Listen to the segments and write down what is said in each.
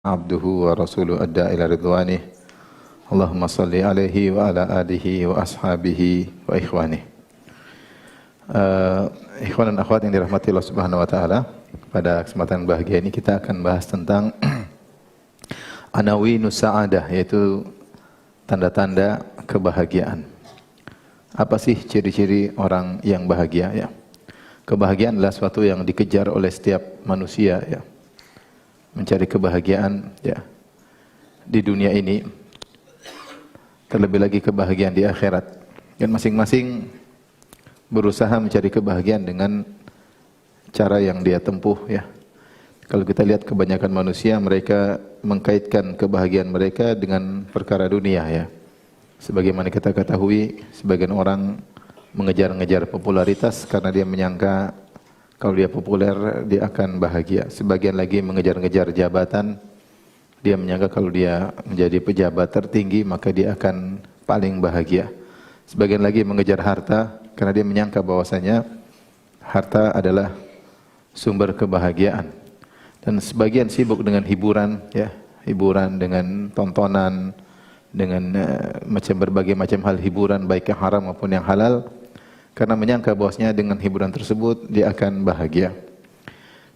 Abduhu wa rasuluhu adda ila ridwanih. Allahumma salli alaihi wa ala alihi wa ashabihi wa ikhwanih. Ikhwan dan akhwat yang dirahmati Allah Subhanahu wa taala, pada kesempatan bahagia ini kita akan bahas tentang anawinus sa'adah, yaitu tanda-tanda kebahagiaan. Apa sih ciri-ciri orang yang bahagia ya? Kebahagiaan adalah sesuatu yang dikejar oleh setiap manusia ya. Mencari kebahagiaan ya di dunia ini, terlebih lagi kebahagiaan di akhirat. Dan masing-masing berusaha mencari kebahagiaan dengan cara yang dia tempuh ya. Kalau kita lihat kebanyakan manusia, mereka mengkaitkan kebahagiaan mereka dengan perkara dunia ya. Sebagaimana kita ketahui, sebagian orang mengejar-ngejar popularitas karena dia menyangka kalau dia populer, dia akan bahagia. Sebagian lagi mengejar-ngejar jabatan. Dia menyangka kalau dia menjadi pejabat tertinggi, maka dia akan paling bahagia. Sebagian lagi mengejar harta, karena dia menyangka bahwasanya harta adalah sumber kebahagiaan. Dan sebagian sibuk dengan hiburan, ya, hiburan dengan tontonan, dengan berbagai macam hal hiburan, baik yang haram maupun yang halal. Karena menyangka bahwasanya dengan hiburan tersebut dia akan bahagia.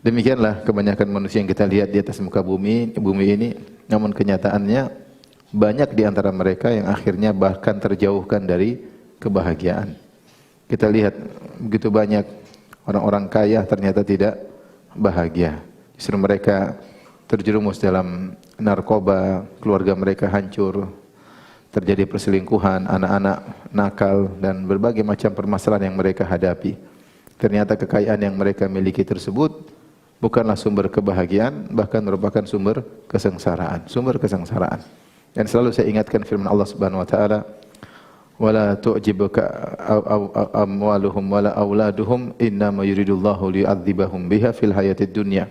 Demikianlah kebanyakan manusia yang kita lihat di atas muka bumi ini. Namun kenyataannya banyak di antara mereka yang akhirnya bahkan terjauhkan dari kebahagiaan. Kita lihat begitu banyak orang-orang kaya ternyata tidak bahagia. Justru mereka terjerumus dalam narkoba, keluarga mereka hancur, terjadi perselingkuhan, anak-anak nakal, dan berbagai macam permasalahan yang mereka hadapi. Ternyata kekayaan yang mereka miliki tersebut bukanlah sumber kebahagiaan, bahkan merupakan sumber kesengsaraan. Sumber kesengsaraan. Dan selalu saya ingatkan firman Allah Subhanahu wa taala, "Wala tu'jibuka amwaluhum wala auladuhum, innama yuridullahu liyu'adzibahum biha fil hayatid dunya."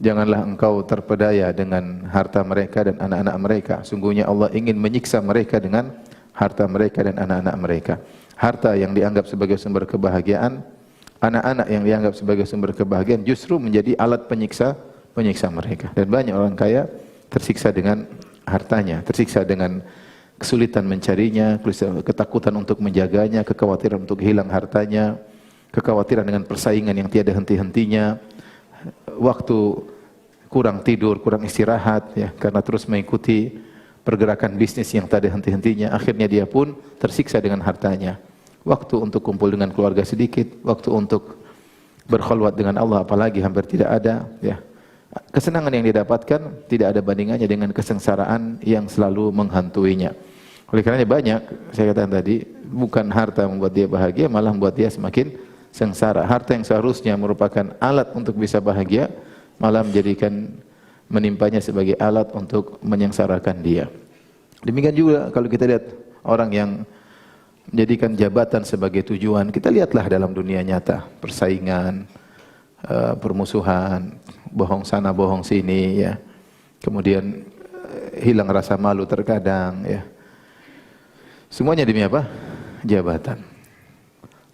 Janganlah engkau terpedaya dengan harta mereka dan anak-anak mereka. Sungguhnya Allah ingin menyiksa mereka dengan harta mereka dan anak-anak mereka. Harta yang dianggap sebagai sumber kebahagiaan, anak-anak yang dianggap sebagai sumber kebahagiaan justru menjadi alat penyiksa mereka. Dan banyak orang kaya tersiksa dengan hartanya, tersiksa dengan kesulitan mencarinya, ketakutan untuk menjaganya, kekhawatiran untuk hilang hartanya, kekhawatiran dengan persaingan yang tiada henti-hentinya, waktu kurang tidur, kurang istirahat ya, karena terus mengikuti pergerakan bisnis yang tak ada henti-hentinya. Akhirnya dia pun tersiksa dengan hartanya. Waktu untuk kumpul dengan keluarga sedikit, waktu untuk berkhulwat dengan Allah apalagi hampir tidak ada ya. Kesenangan yang didapatkan tidak ada bandingannya dengan kesengsaraan yang selalu menghantuinya. Oleh karenanya banyak, saya katakan tadi, bukan harta membuat dia bahagia, malah membuat dia semakin sengsara. Harta yang seharusnya merupakan alat untuk bisa bahagia, malah menimpanya sebagai alat untuk menyengsarakan dia. Demikian juga kalau kita lihat orang yang menjadikan jabatan sebagai tujuan. Kita lihatlah dalam dunia nyata, persaingan, permusuhan, bohong sana bohong sini ya. Kemudian hilang rasa malu terkadang ya. Semuanya demi apa? Jabatan.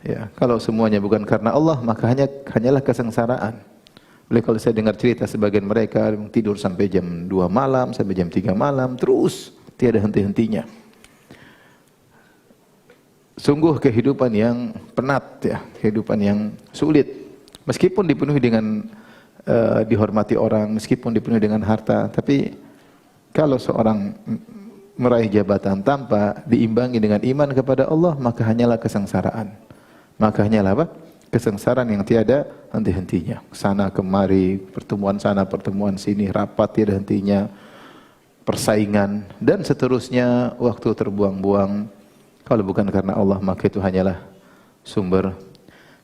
Ya, kalau semuanya bukan karena Allah, maka hanyalah kesengsaraan. Oleh kalau saya dengar cerita sebagian mereka tidur sampai jam 2 malam, sampai jam 3 malam, terus tiada henti-hentinya. Sungguh kehidupan yang penat ya, kehidupan yang sulit. Meskipun dipenuhi dengan dihormati orang, meskipun dipenuhi dengan harta, tapi kalau seorang meraih jabatan tanpa diimbangi dengan iman kepada Allah, maka hanyalah kesengsaraan. Maka hanyalah apa? Kesengsaraan yang tiada henti-hentinya. Sana kemari, pertemuan sana, pertemuan sini, rapat tiada hentinya, persaingan, dan seterusnya, waktu terbuang-buang. Kalau bukan karena Allah, maka itu hanyalah sumber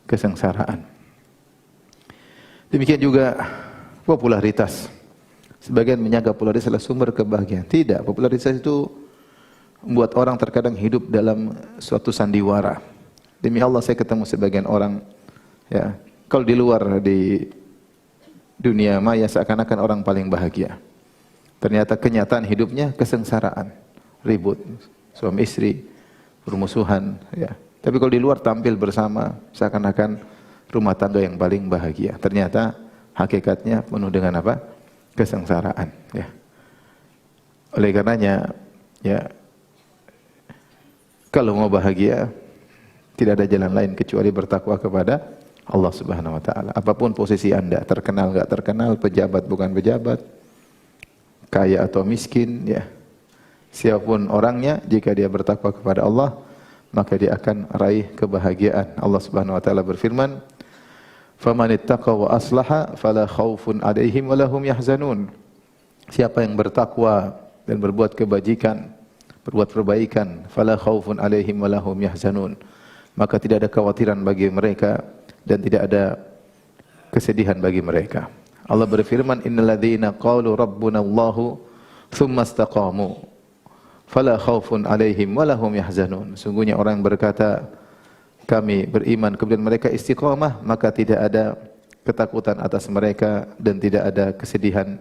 kesengsaraan. Demikian juga popularitas. Sebagian menyangka popularitas adalah sumber kebahagiaan. Tidak, popularitas itu membuat orang terkadang hidup dalam suatu sandiwara. Demi Allah, saya ketemu sebagian orang ya, kalau di luar di dunia maya seakan-akan orang paling bahagia. Ternyata kenyataan hidupnya kesengsaraan, ribut, suami istri, permusuhan ya. Tapi kalau di luar tampil bersama seakan-akan rumah tangga yang paling bahagia. Ternyata hakikatnya penuh dengan apa? kesengsaraan, ya. Oleh karenanya, ya, kalau mau bahagia tidak ada jalan lain kecuali bertakwa kepada Allah Subhanahu wa taala. Apapun posisi Anda, terkenal enggak terkenal, pejabat bukan pejabat, kaya atau miskin, ya. Siapapun orangnya, jika dia bertakwa kepada Allah, maka dia akan raih kebahagiaan. Allah Subhanahu wa taala berfirman, "Faman ittaqa wa aslaha fala khaufun 'alaihim wa lahum yahzanun." Siapa yang bertakwa dan berbuat kebajikan, berbuat perbaikan, fala khaufun 'alaihim wa lahum yahzanun. Maka tidak ada kekhawatiran bagi mereka dan tidak ada kesedihan bagi mereka. Allah berfirman, "Innal ladzina qalu rabbuna Allahu tsumma istaqamu fala khaufun 'alaihim wa lahum yahzanun." Sungguhnya orang yang berkata, kami beriman, kemudian mereka istiqamah, maka tidak ada ketakutan atas mereka dan tidak ada kesedihan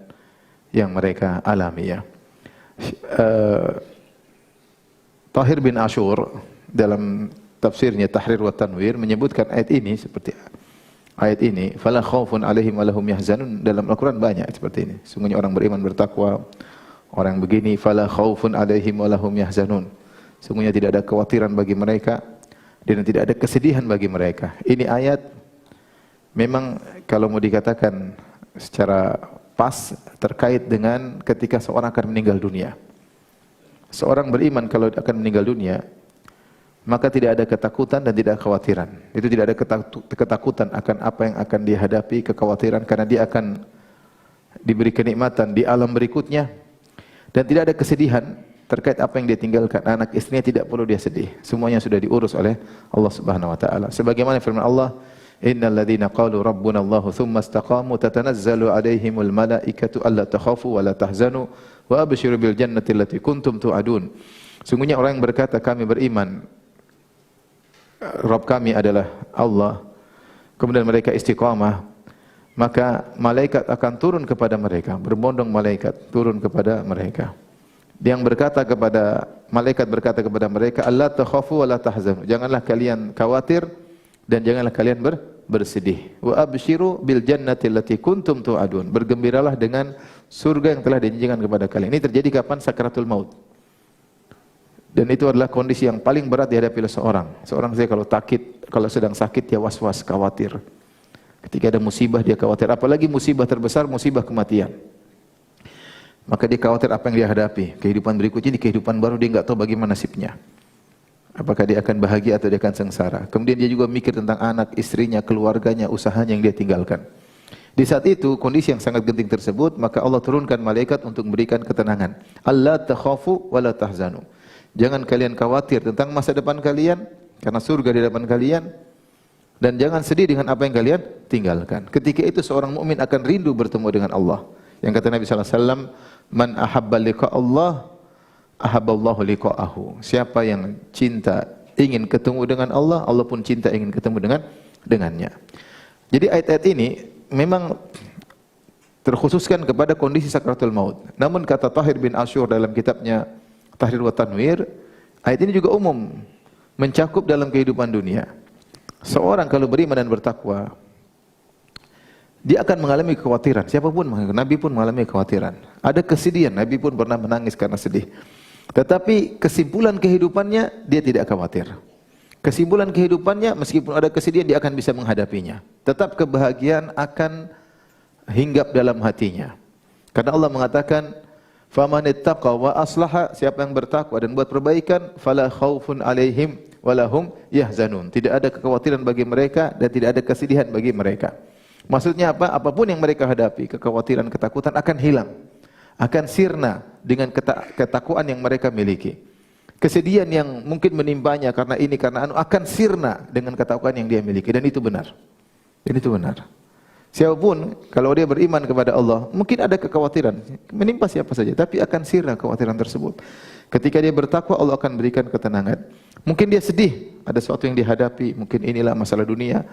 yang mereka alami, ya. Tahir bin Ashur dalam tafsirnya Tahrir wa Tanwir menyebutkan ayat ini seperti ayat ini, fala khaufun 'alaihim wa lahum yahzanun. Dalam Al-Qur'an banyak seperti ini. Sungguhnya orang beriman bertakwa, orang begini, fala khaufun 'alaihim wa lahum yahzanun. Sungguhnya tidak ada kekhawatiran bagi mereka dan tidak ada kesedihan bagi mereka. Ini ayat memang kalau mau dikatakan secara pas terkait dengan ketika seorang akan meninggal dunia. Seorang beriman kalau akan meninggal dunia, maka tidak ada ketakutan dan tidak ada kekhawatiran. Itu tidak ada ketakutan akan apa yang akan dihadapi, kekhawatiran karena dia akan diberi kenikmatan di alam berikutnya, dan tidak ada kesedihan terkait apa yang dia tinggalkan. Anak istrinya tidak perlu dia sedih. Semuanya sudah diurus oleh Allah Subhanahu wa taala. Sebagaimana firman Allah, "Innal ladzina qalu rabbuna Allahu tsumma istaqamu tatanazzalu 'alaihimul malaikatu alla takhafu wa la tahzanu wa abshiru bil jannati allati kuntum tu'adun." Sungguhnya orang yang berkata kami beriman, Rabb kami adalah Allah, kemudian mereka istiqamah, maka malaikat akan turun kepada mereka, berbondong malaikat turun kepada mereka. Yang berkata kepada malaikat berkata kepada mereka, "Allah takhafu wa la tahzanu." Janganlah kalian khawatir dan janganlah kalian bersedih. Wa abshiru bil jannati allati kuntum tu'adun. Bergembiralah dengan surga yang telah dijanjikan kepada kalian. Ini terjadi kapan? Sakaratul maut. Dan itu adalah kondisi yang paling berat dihadapi oleh seorang. Seorang saya kalau sedang sakit dia was-was, khawatir. Ketika ada musibah dia khawatir, apalagi musibah terbesar, musibah kematian. Maka dia khawatir apa yang dia hadapi. Kehidupan berikutnya, di kehidupan baru dia enggak tahu bagaimana nasibnya. Apakah dia akan bahagia atau dia akan sengsara. Kemudian dia juga mikir tentang anak, istrinya, keluarganya, usahanya yang dia tinggalkan. Di saat itu, kondisi yang sangat genting tersebut, maka Allah turunkan malaikat untuk memberikan ketenangan. Allah takhafu wa la tahzanu. Jangan kalian khawatir tentang masa depan kalian, karena surga di depan kalian. Dan jangan sedih dengan apa yang kalian tinggalkan. Ketika itu seorang mukmin akan rindu bertemu dengan Allah. Yang kata Nabi sallallahu alaihi wasallam, "Man ahabba liqa Allah, ahabballahu liqa'ahu." Siapa yang cinta ingin ketemu dengan Allah, Allah pun cinta ingin ketemu dengannya. Jadi ayat-ayat ini memang terkhususkan kepada kondisi sakaratul maut. Namun kata Tahir bin Ashur dalam kitabnya Tahrir wa Tanwir, ayat ini juga umum, mencakup dalam kehidupan dunia. Seorang kalau beriman dan bertakwa, dia akan mengalami kekhawatiran. Siapapun, Nabi pun mengalami kekhawatiran. Ada kesedihan, Nabi pun pernah menangis karena sedih. Tetapi kesimpulan kehidupannya, dia tidak khawatir. Kesimpulan kehidupannya, meskipun ada kesedihan, dia akan bisa menghadapinya. Tetap kebahagiaan akan hinggap dalam hatinya. Karena Allah mengatakan, "Faman ittaqa wa aslaha," siapa yang bertakwa dan buat perbaikan, "fala khaufun 'alaihim wa lahum yahzanun." Tidak ada kekhawatiran bagi mereka dan tidak ada kesedihan bagi mereka. Maksudnya apa? Apapun yang mereka hadapi, kekhawatiran, ketakutan akan hilang. Akan sirna dengan ketakwaan yang mereka miliki. Kesedihan yang mungkin menimpanya karena ini, karena anu, akan sirna dengan ketakwaan yang dia miliki. Dan itu benar. Dan itu benar. Siapapun, kalau dia beriman kepada Allah, mungkin ada kekhawatiran. Menimpa siapa saja, tapi akan sirna kekhawatiran tersebut. Ketika dia bertakwa, Allah akan berikan ketenangan. Mungkin dia sedih, ada sesuatu yang dihadapi, mungkin inilah masalah dunia.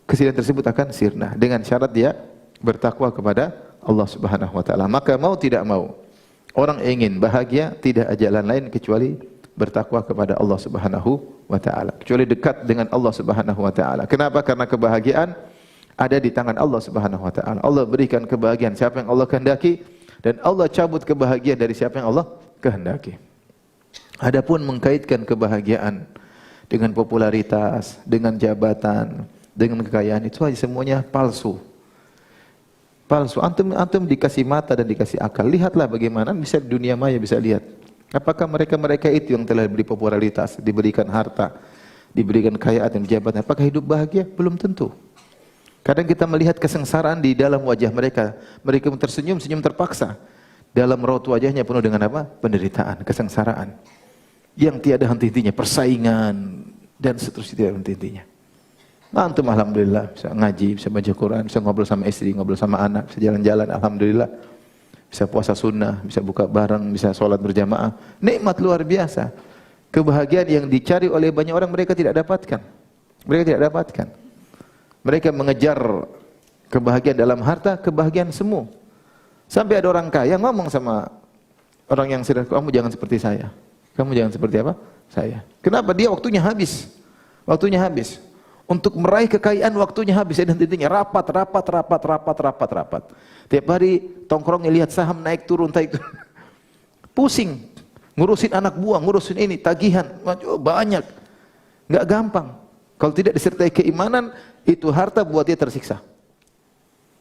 Kesedihan tersebut akan sirna dengan syarat dia bertakwa kepada Allah Subhanahu wa taala. Maka mau tidak mau, orang ingin bahagia tidak ada jalan lain kecuali bertakwa kepada Allah Subhanahu wa taala. Kecuali dekat dengan Allah Subhanahu wa taala. Kenapa? Karena kebahagiaan ada di tangan Allah Subhanahu wa taala. Allah berikan kebahagiaan siapa yang Allah kehendaki dan Allah cabut kebahagiaan dari siapa yang Allah kehendaki. Adapun mengkaitkan kebahagiaan dengan popularitas, dengan jabatan, dengan kekayaan itu aja semuanya palsu. Palsu. Antum dikasih mata dan dikasih akal. Lihatlah bagaimana bisa dunia maya bisa lihat. Apakah mereka itu yang telah diberi popularitas, diberikan harta, diberikan kekayaan dan jabatan, apakah hidup bahagia? Belum tentu. Kadang kita melihat kesengsaraan di dalam wajah mereka. Mereka tersenyum, senyum terpaksa. Dalam raut wajahnya penuh dengan apa? Penderitaan, kesengsaraan. Yang tiada henti-hentinya, persaingan dan seterusnya tiada henti-hentinya. Antum alhamdulillah bisa ngaji, bisa baca Quran, bisa ngobrol sama istri, ngobrol sama anak, bisa jalan-jalan, alhamdulillah. Bisa puasa sunnah, bisa buka bareng, bisa sholat berjamaah. Nikmat luar biasa. Kebahagiaan yang dicari oleh banyak orang mereka tidak dapatkan. Mereka tidak dapatkan. Mereka mengejar kebahagiaan dalam harta, kebahagiaan semu. Sampai ada orang kaya ngomong sama orang yang sederhana, kamu jangan seperti saya. Kamu jangan seperti apa? Saya. Kenapa? Dia waktunya habis. Waktunya habis. Untuk meraih kekayaan waktunya habis. Dan intinya rapat. Tiap hari tongkrongnya lihat saham naik turun. Pusing. Ngurusin anak buah, ngurusin ini, tagihan. Banyak. Nggak gampang. Kalau tidak disertai keimanan, itu harta buat dia tersiksa.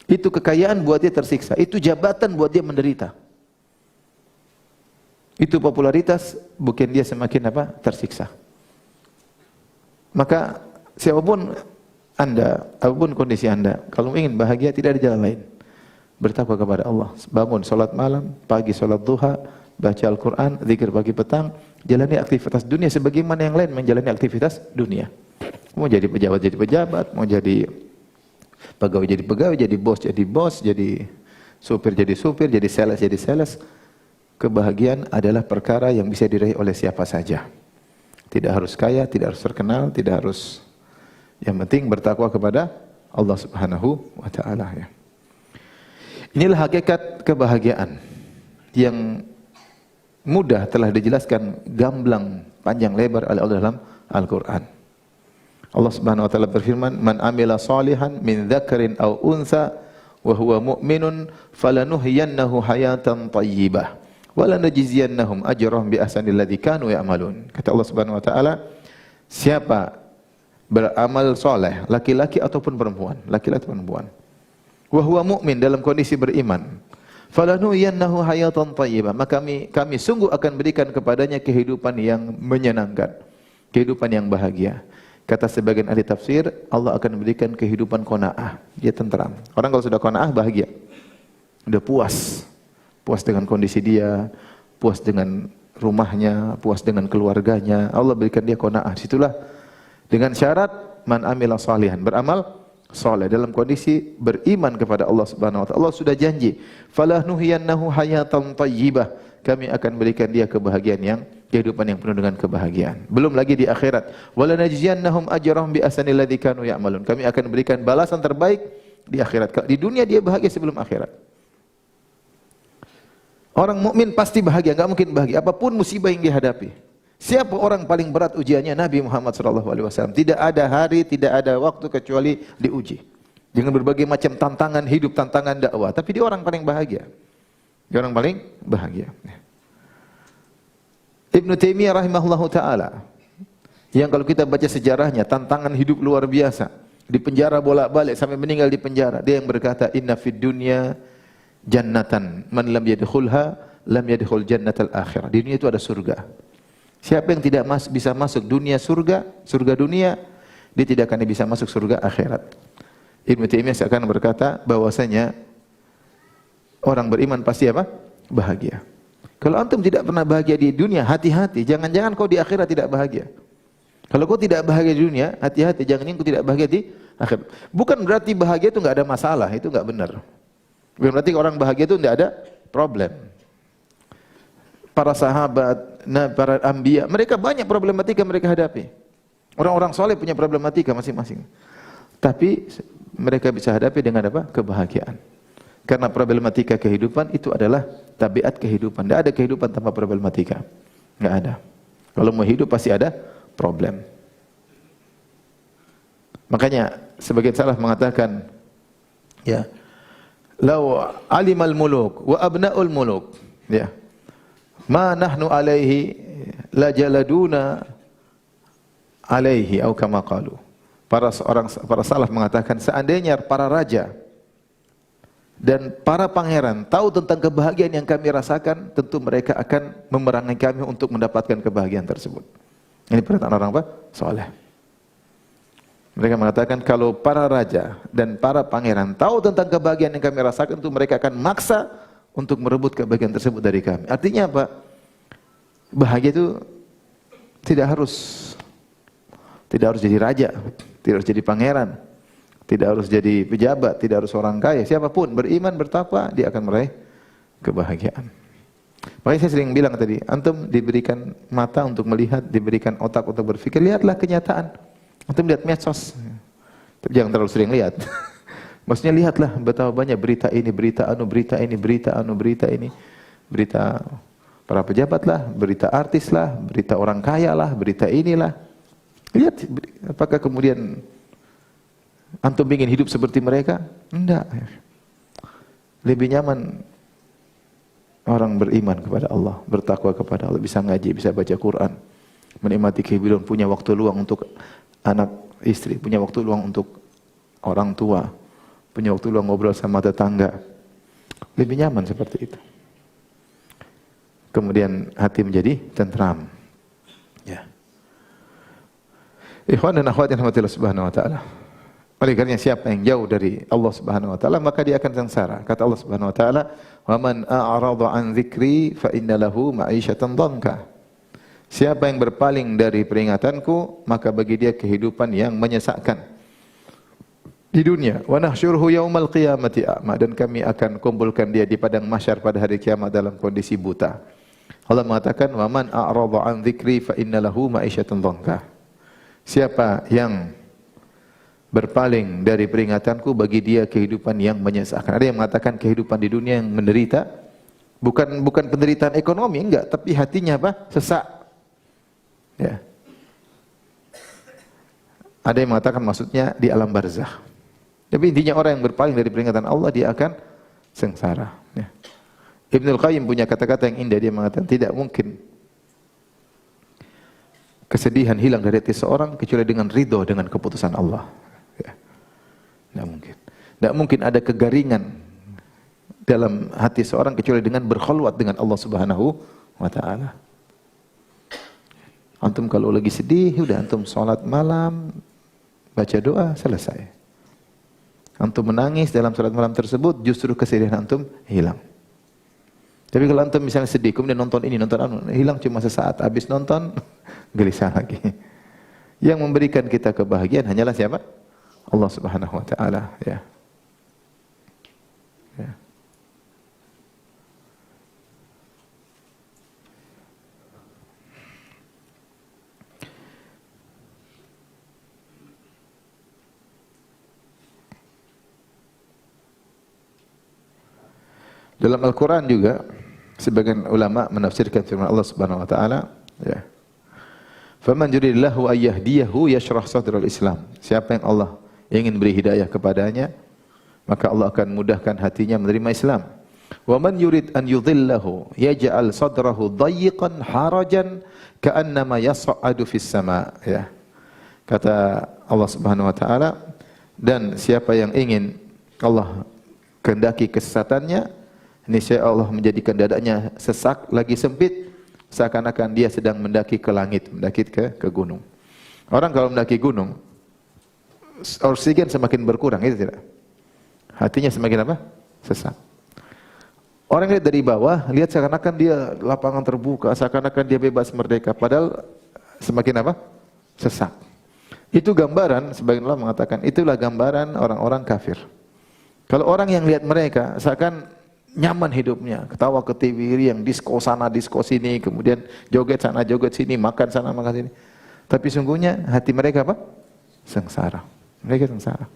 Itu kekayaan buat dia tersiksa. Itu jabatan buat dia menderita. Itu popularitas bukan dia semakin apa? Tersiksa. Maka siapapun Anda, apapun kondisi Anda, kalau ingin bahagia tidak ada jalan lain. Bertakwa kepada Allah. Bangun salat malam, pagi salat duha, baca Al-Quran, zikir pagi petang, jalani aktivitas dunia sebagaimana yang lain menjalani aktivitas dunia. Mau jadi pejabat jadi pejabat, mau jadi pegawai jadi pegawai, jadi bos, jadi supir jadi supir, jadi sales. Kebahagiaan adalah perkara yang bisa diraih oleh siapa saja. Tidak harus kaya, tidak harus terkenal, tidak harus. Yang penting bertakwa kepada Allah Subhanahu wa taala ya. Inilah hakikat kebahagiaan yang mudah telah dijelaskan gamblang panjang lebar oleh Allah dalam Al-Qur'an. Allah Subhanahu wa taala berfirman, "Man amila salihan min dzakarin aw untha wa huwa mu'minun falanuhyiyannahu hayatan thayyibah wa lanajziyannahum ajrahum bi ahsanil ladzi kanu ya'malun." Kata Allah Subhanahu wa taala, siapa beramal saleh, laki-laki ataupun perempuan, wa huwa mu'min dalam kondisi beriman, falanuhyiyannahu hayatan thayyibah, maka kami sungguh akan berikan kepadanya kehidupan yang menyenangkan, kehidupan yang bahagia. Kata sebagian ahli tafsir, Allah akan memberikan kehidupan qanaah, dia tentram. Orang kalau sudah qanaah bahagia. Sudah puas. Puas dengan kondisi dia, puas dengan rumahnya, puas dengan keluarganya. Allah berikan dia qanaah. Situlah dengan syarat man amila salihan, beramal saleh dalam kondisi beriman kepada Allah Subhanahu wa taala. Allah sudah janji, falanuhyiyannahu hayatan thayyibah, kami akan berikan dia kehidupan yang penuh dengan kebahagiaan. Belum lagi di akhirat, walanajziyannahum ajrahum bi ahsanil ladzi kanu ya'malun, kami akan berikan balasan terbaik di akhirat. Di dunia dia bahagia sebelum akhirat. Orang mukmin pasti bahagia, enggak mungkin bahagia apapun musibah yang dihadapi. Siapa orang paling berat ujiannya? Nabi Muhammad SAW. Tidak ada hari, tidak ada waktu kecuali diuji dengan berbagai macam tantangan hidup, tantangan dakwah. Tapi dia orang paling bahagia. Dia orang paling bahagia. Ibnu Taimiyah rahimahullahu taala, yang kalau kita baca sejarahnya tantangan hidup luar biasa, di penjara bolak-balik sampai meninggal di penjara. Dia yang berkata, inna fid dunya jannatan man lam yadkhulha lam yadkhul jannatal akhirah. Di dunia itu ada surga. Siapa yang tidak bisa masuk dunia surga dunia, dia tidak akan bisa masuk surga akhirat. Ibnu Taimiyah seakan berkata bahwasanya orang beriman pasti apa? Bahagia. Kalau antum tidak pernah bahagia di dunia, hati-hati, jangan-jangan kau di akhirat tidak bahagia. Kalau kau tidak bahagia di dunia, hati-hati, jangan kau tidak bahagia di akhirat. Bukan berarti bahagia itu enggak ada masalah, itu enggak benar. Bukan berarti orang bahagia itu enggak ada problem. Para sahabat, para anbiya, mereka banyak problematika mereka hadapi. Orang-orang soleh punya problematika masing-masing. Tapi mereka bisa hadapi dengan apa? Kebahagiaan. Karena problematika kehidupan itu adalah tabiat kehidupan. Tidak ada kehidupan tanpa problematika. Tidak ada. Kalau mau hidup pasti ada problem. Makanya sebagian salaf mengatakan Ya. Lau alimal muluk wa abnaul muluk, ya. Ma nahnu alaihi la jaladuna alaihi atau kama qalu. Para salaf mengatakan seandainya para raja dan para pangeran tahu tentang kebahagiaan yang kami rasakan, tentu mereka akan memerangi kami untuk mendapatkan kebahagiaan tersebut. Ini perkataan orang apa? Saleh. Mereka mengatakan kalau para raja dan para pangeran tahu tentang kebahagiaan yang kami rasakan, itu mereka akan maksa untuk merebut kebahagiaan tersebut dari kami. Artinya apa? Bahagia itu tidak harus jadi raja, tidak harus jadi pangeran, tidak harus jadi pejabat, tidak harus orang kaya. Siapapun beriman, bertakwa, dia akan meraih kebahagiaan. Makanya saya sering bilang tadi, antum diberikan mata untuk melihat, diberikan otak untuk berpikir, lihatlah kenyataan. Antum lihat medsos, tapi jangan terlalu sering lihat. Maksudnya lihatlah betapa banyak berita ini, berita anu, berita ini, berita anu, berita ini, berita para pejabat lah, berita artis lah, berita orang kaya lah, berita inilah. Lihat, apakah kemudian antum ingin hidup seperti mereka? Enggak. Lebih nyaman orang beriman kepada Allah, bertakwa kepada Allah, bisa ngaji, bisa baca Quran, menikmati kehidupan, punya waktu luang untuk anak istri, punya waktu luang untuk orang tua, punya waktu luang ngobrol sama tetangga. Lebih nyaman seperti itu. Kemudian hati menjadi tentram. Ya. Ikhwan dan akhwat yang dirahmati Allah Subhanahu wa taala. Oleh karena siapa yang jauh dari Allah Subhanahu wa taala, maka dia akan sengsara. Kata Allah Subhanahu wa taala, "Wa man a'rada 'an dzikri fa inna lahu ma'isyatan dhanka." Siapa yang berpaling dari peringatanku, maka bagi dia kehidupan yang menyesakkan di dunia. Wa nahsyuruhu yaumal qiyamati a'ma, dan kami akan kumpulkan dia di padang mahsyar pada hari kiamat dalam kondisi buta. Allah mengatakan, "Wa man a'rada 'an dzikri fa inna lahu ma'isyatan dhanka." Siapa yang berpaling dari peringatanku, bagi dia kehidupan yang menyesakkan. Ada yang mengatakan kehidupan di dunia yang menderita, bukan penderitaan ekonomi, enggak, tapi hatinya apa? Sesak. Ya. Ada yang mengatakan maksudnya di alam barzakh. Tapi intinya orang yang berpaling dari peringatan Allah, dia akan sengsara. Ya. Ibnul Qayyim punya kata-kata yang indah, dia mengatakan tidak mungkin kesedihan hilang dari hati seorang kecuali dengan ridho dengan keputusan Allah. Ya. Tidak mungkin. Tidak mungkin ada kegaringan dalam hati seorang kecuali dengan berkhulwat dengan Allah Subhanahu wa taala. Antum kalau lagi sedih, udah antum sholat malam, baca doa, selesai. Antum menangis dalam sholat malam tersebut, justru kesedihan antum hilang. Tapi kalau antum misalnya sedih, kemudian nonton ini, nonton anu, hilang cuma sesaat, habis nonton, gelisah lagi. Yang memberikan kita kebahagiaan hanyalah siapa? Allah Subhanahu wa taala, ya. Ya. Dalam Al-Quran juga, sebagian ulama menafsirkan firman Allah Subhanahu wa taala, ya. Faman yuridillahu ayyahdiyahu yashrah sadral Islam. Siapa yang Allah ingin beri hidayah kepadanya, maka Allah akan mudahkan hatinya menerima Islam. Wa man yurid an yudhillahu yaj'al sadrahu dayyiqan harajan ka'annama yas'adu fis sama', ya. Kata Allah Subhanahu wa taala, dan siapa yang ingin Allah kehendaki kesesatannya, niscaya Allah menjadikan dadanya sesak lagi sempit, seakan-akan dia sedang mendaki ke langit, mendaki ke gunung. Orang kalau mendaki gunung, oksigen semakin berkurang, itu tidak? Hatinya semakin apa? Sesak. Orang lihat dari bawah, lihat seakan-akan dia lapangan terbuka, seakan-akan dia bebas merdeka, padahal semakin apa? Sesak. Itu gambaran, sebagian ulama mengatakan, itulah gambaran orang-orang kafir. Kalau orang yang lihat mereka, seakan nyaman hidupnya, ketawa ke TV, yang disko sana, disko sini, kemudian joget sana, joget sini, makan sana, makan sini. Tapi sungguhnya hati mereka apa? Sengsara. Mereka sengsara.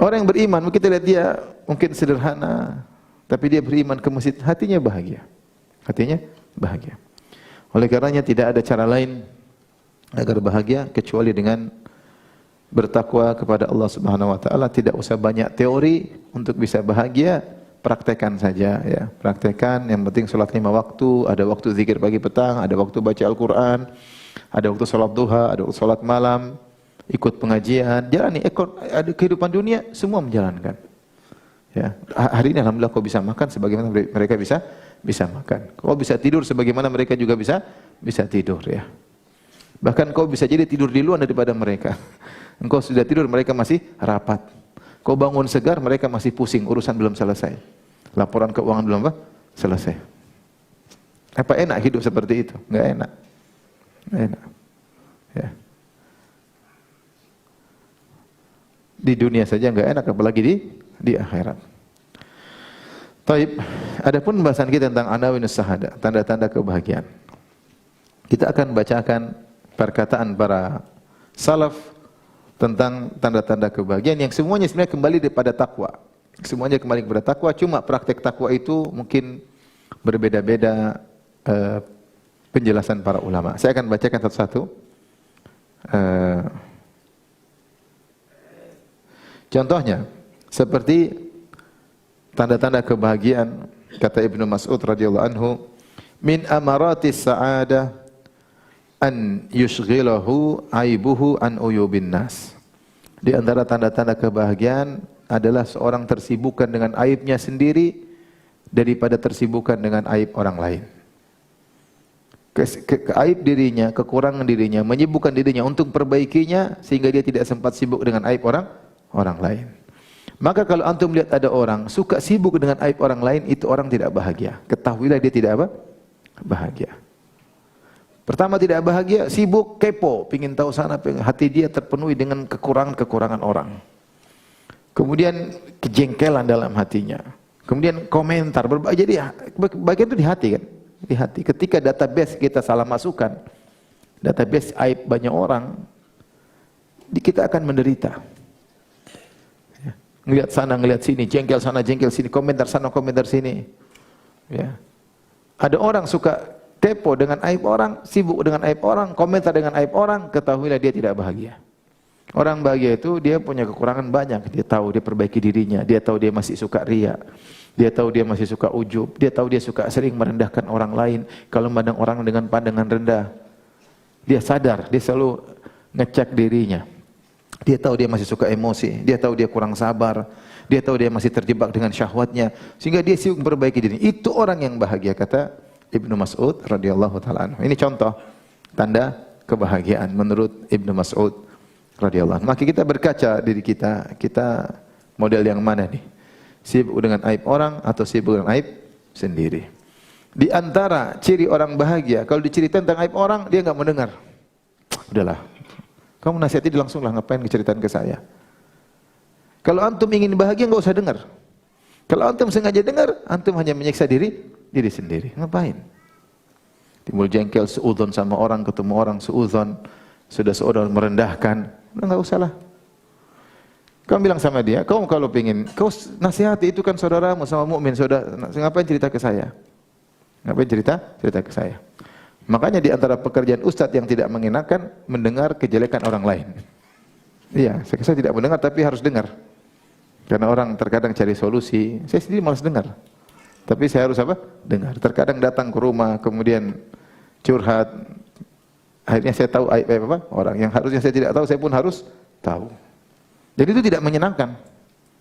Orang yang beriman, kita lihat dia mungkin sederhana, tapi dia beriman ke masjid, hatinya bahagia. Hatinya bahagia. Oleh karenanya tidak ada cara lain agar bahagia kecuali dengan bertakwa kepada Allah Subhanahu wa taala, tidak usah banyak teori untuk bisa bahagia, praktekkan saja ya. Praktekkan, yang penting salat 5 waktu, ada waktu zikir pagi petang, ada waktu baca Al-Qur'an, ada waktu salat duha, ada waktu salat malam, ikut pengajian, jalani ada kehidupan dunia semua menjalankan. Ya, hari ini alhamdulillah kau bisa makan sebagaimana mereka bisa makan. Kau bisa tidur sebagaimana mereka juga bisa tidur ya. Bahkan kau bisa jadi tidur di luar daripada mereka. Engkau sudah tidur, mereka masih rapat. Kau bangun segar, mereka masih pusing, urusan belum selesai. Laporan keuangan belum selesai. Apa enak hidup seperti itu? Enggak enak. Enggak enak. Ya. Di dunia saja enggak enak, apalagi di akhirat. Taib, adapun pembahasan kita tentang anawinus sahada, tanda-tanda kebahagiaan. Kita akan bacakan perkataan para salaf tentang tanda-tanda kebahagiaan yang semuanya sebenarnya kembali daripada takwa. Semuanya kembali kepada takwa, cuma praktek takwa itu mungkin berbeda-beda penjelasan para ulama. Saya akan bacakan satu-satu. Contohnya, seperti tanda-tanda kebahagiaan, kata Ibnu Mas'ud radhiyallahu anhu, min amaratis sa'adah an yushghilahu aibuhu an uyubin nas. Di antara tanda-tanda kebahagiaan adalah seorang tersibukkan dengan aibnya sendiri daripada tersibukkan dengan aib orang lain. Aib dirinya, kekurangan dirinya, menyibukkan dirinya untuk perbaikinya sehingga dia tidak sempat sibuk dengan aib orang lain. Maka kalau antum melihat ada orang suka sibuk dengan aib orang lain, itu orang tidak bahagia. Ketahuilah dia tidak bahagia. Pertama tidak bahagia, sibuk, kepo, pingin tahu sana, hati dia terpenuhi dengan kekurangan-kekurangan orang. Kemudian kejengkelan dalam hatinya. Kemudian komentar, jadi bagian itu di hati kan? Di hati. Ketika database kita salah masukkan, database aib banyak orang, kita akan menderita. Ya. Ngelihat sana, ngelihat sini, jengkel sana, jengkel sini, komentar sana, komentar sini. Ya. Ada orang suka kepo dengan aib orang, sibuk dengan aib orang, komentar dengan aib orang, ketahuilah dia tidak bahagia. Orang bahagia itu dia punya kekurangan banyak, dia tahu dia perbaiki dirinya, dia tahu dia masih suka riya, dia tahu dia masih suka ujub, dia tahu dia suka sering merendahkan orang lain, kalau memandang orang dengan pandangan rendah. Dia sadar, dia selalu ngecek dirinya. Dia tahu dia masih suka emosi, dia tahu dia kurang sabar, dia tahu dia masih terjebak dengan syahwatnya, sehingga dia sibuk memperbaiki diri. Itu orang yang bahagia, kata Ibnu Mas'ud radhiyallahu taala anhu. Ini contoh tanda kebahagiaan menurut Ibnu Mas'ud radhiyallahu anhu. Maka kita berkaca diri kita, kita model yang mana nih? Sibuk dengan aib orang atau sibuk dengan aib sendiri? Di antara ciri orang bahagia, kalau diceritain tentang aib orang, dia enggak mendengar. Udahlah. Kamu nasihati langsung lah, ngapain diceritain ke saya? Kalau antum ingin bahagia enggak usah dengar. Kalau antum sengaja dengar, antum hanya menyiksa diri sendiri. Ngapain? Timbul jengkel, suudzon sama orang, ketemu orang suudzon, sudah seorang merendahkan, enggak usah lah. Kamu bilang sama dia, kau kalau pengin, kau nasihati itu kan saudaramu sama mukmin, saudara, ngapain cerita ke saya? Ngapain cerita ke saya? Makanya di antara pekerjaan ustadz yang tidak mengenakan, mendengar kejelekan orang lain. Iya, saya tidak mendengar tapi harus dengar. Karena orang terkadang cari solusi, saya sendiri malas dengar. Tapi saya harus apa? Dengar. Terkadang datang ke rumah, kemudian curhat. Akhirnya saya tahu aib apa orang yang harusnya saya tidak tahu, saya pun harus tahu. Jadi itu tidak menyenangkan,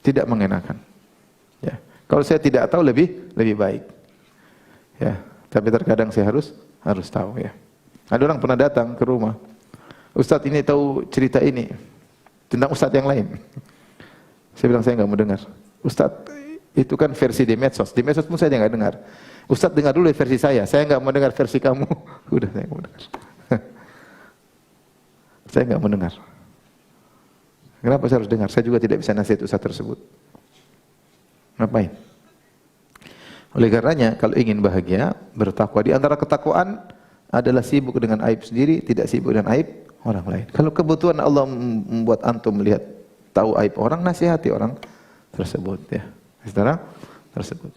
tidak mengenakan. Ya. Kalau saya tidak tahu lebih baik. Ya. Tapi terkadang saya harus tahu ya. Ada orang pernah datang ke rumah, Ustadz ini tahu cerita ini tentang ustadz yang lain. Saya bilang saya nggak mau dengar. Ustadz itu kan versi di medsos pun saya nggak dengar. Ustadz dengar dulu versi saya nggak mau dengar versi kamu. Udah saya nggak mau dengar. Saya nggak mau dengar. Kenapa saya harus dengar? Saya juga tidak bisa nasihat ustadz tersebut. Ngapain? Oleh karenanya, kalau ingin bahagia, bertakwa. Di antara ketakwaan adalah sibuk dengan aib sendiri, tidak sibuk dengan aib orang lain. Kalau kebutuhan Allah membuat antum melihat, tahu aib orang, nasihati orang tersebut ya. Saudara tersebut.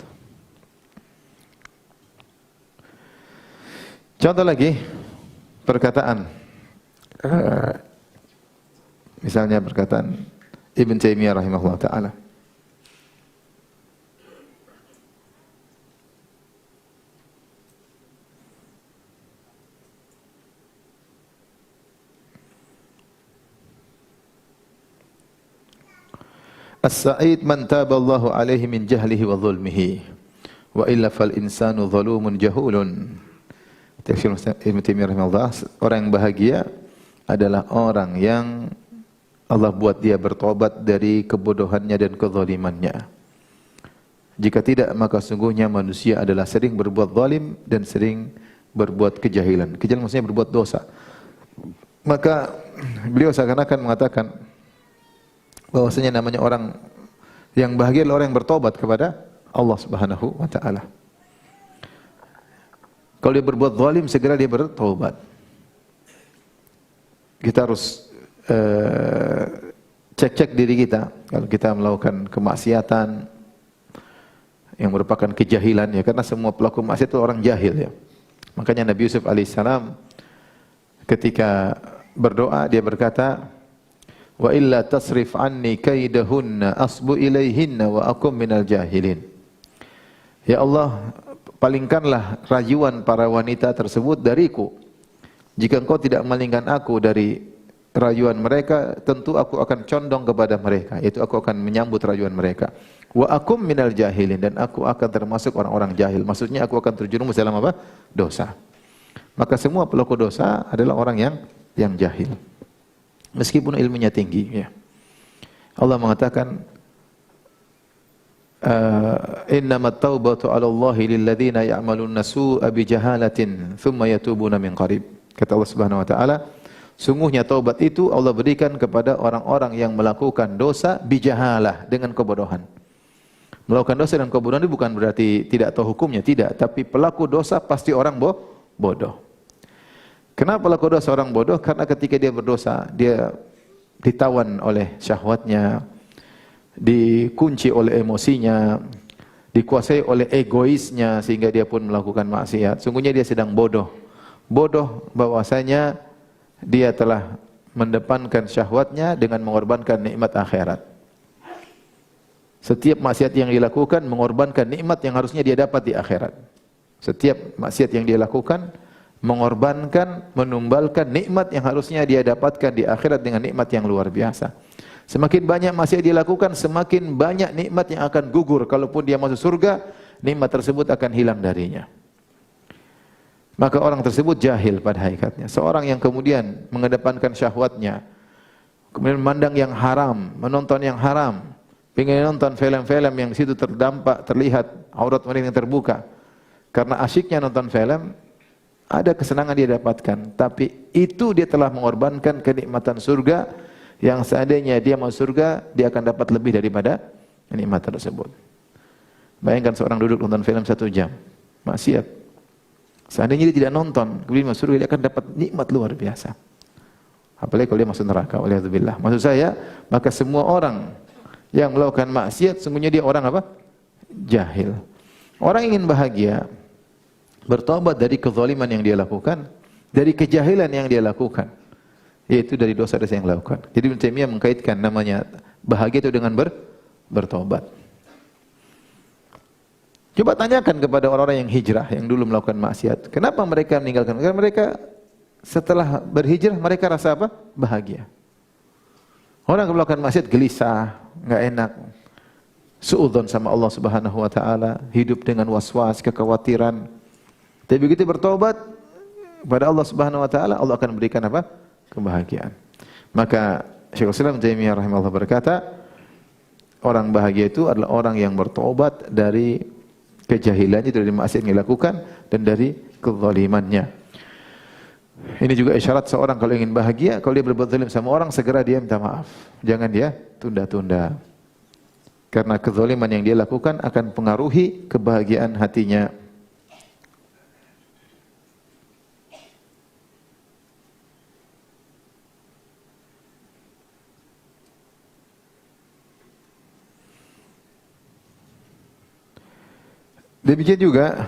Contoh lagi perkataan Misalnya perkataan Ibn Taimiyah rahimahullah ta'ala. As-sa'id man taballahu alaihi min jahlihi wa zulmihi wa illa fal insanu zalumun jahulun. Tafsir Ibnu Taimiyah rahimahullah, orang yang bahagia adalah orang yang Allah buat dia bertobat dari kebodohannya dan kezalimannya. Jika tidak, maka sungguhnya manusia adalah sering berbuat zalim dan sering berbuat kejahilan. Kejahilan maksudnya berbuat dosa. Maka beliau seakan-akan mengatakan bahwasanya namanya orang yang bahagia adalah orang yang bertobat kepada Allah Subhanahu wa taala. Kalau dia berbuat zalim, segera dia bertobat. Kita harus cek-cek diri kita. Kalau kita melakukan kemaksiatan yang merupakan kejahilan, ya, karena semua pelaku maksiat itu orang jahil, ya. Makanya Nabi Yusuf alaihissalam ketika berdoa dia berkata, wa illa tasrif anni kaidahunna asbu ilaihinna wa akum minal jahilin. Ya Allah, palingkanlah rayuan para wanita tersebut dariku. Jika engkau tidak malingkan aku dari rayuan mereka, tentu aku akan condong kepada mereka, yaitu aku akan menyambut rayuan mereka. Wa akum minal jahilin, dan aku akan termasuk orang-orang jahil. Maksudnya aku akan terjerumus dalam apa? Dosa. Maka semua pelaku dosa adalah orang yang jahil, meskipun ilmunya tinggi, ya. Allah mengatakan, innamat taubatu 'ala Allahi lil ladzina ya'maluna su'a bi jahalatin tsumma yatubuna min qarib. Kata Allah Subhanahu wa taala, sungguhnya taubat itu Allah berikan kepada orang-orang yang melakukan dosa bijahalah, dengan kebodohan. Melakukan dosa dan kebodohan itu bukan berarti tidak tahu hukumnya, tidak, tapi pelaku dosa pasti orang bodoh. Kenapa pelaku dosa orang bodoh? Karena ketika dia berdosa, dia ditawan oleh syahwatnya, dikunci oleh emosinya, dikuasai oleh egoisnya, sehingga dia pun melakukan maksiat. Sungguhnya dia sedang bodoh. Bodoh bahwasanya dia telah mendepankan syahwatnya dengan mengorbankan nikmat akhirat. Setiap maksiat yang dilakukan mengorbankan nikmat yang harusnya dia dapat di akhirat. Setiap maksiat yang dia lakukan mengorbankan, menumbalkan nikmat yang harusnya dia dapatkan di akhirat dengan nikmat yang luar biasa. Semakin banyak maksiat dia lakukan, semakin banyak nikmat yang akan gugur. Kalaupun dia masuk surga, nikmat tersebut akan hilang darinya. Maka orang tersebut jahil pada hakikatnya. Seorang yang kemudian mengedepankan syahwatnya, kemudian memandang yang haram, menonton yang haram, ingin nonton film-film yang di situ terlihat aurat wanita yang terbuka. Karena asyiknya nonton film, ada kesenangan dia dapatkan, tapi itu dia telah mengorbankan kenikmatan surga yang seandainya dia masuk surga, dia akan dapat lebih daripada nikmat tersebut. Bayangkan seorang duduk nonton film 1 jam, maksiat. Seandainya dia tidak nonton, kemudian masuk surga, dia akan dapat nikmat luar biasa. Apalagi kalau dia masuk neraka, waliyadzubillah. Maksud saya, maka semua orang yang melakukan maksiat, sungguhnya dia orang apa? Jahil. Orang ingin bahagia, bertobat dari kezaliman yang dia lakukan, dari kejahilan yang dia lakukan, yaitu dari dosa-dosa yang dia lakukan. Jadi Ibnu Taimiyah mengkaitkan namanya bahagia itu dengan bertobat. Coba tanyakan kepada orang-orang yang hijrah, yang dulu melakukan maksiat, kenapa mereka meninggalkan? Karena mereka setelah berhijrah, mereka rasa apa? Bahagia. Orang yang melakukan maksiat gelisah, enggak enak, suudzon sama Allah Subhanahu wa taala, hidup dengan was-was, kekhawatiran. Tapi begitu bertobat kepada Allah Subhanahu wa taala, Allah akan memberikan apa? Kebahagiaan. Maka Syekhul Islam Taimiyah rahimahullah berkata, orang bahagia itu adalah orang yang bertobat dari kejahilannya, dari maksiat yang dilakukan dan dari kezalimannya. Ini juga isyarat seorang kalau ingin bahagia, kalau dia berbuat zalim sama orang, segera dia minta maaf. Jangan dia tunda-tunda. Karena kezaliman yang dia lakukan akan pengaruhi kebahagiaan hatinya. Demikian juga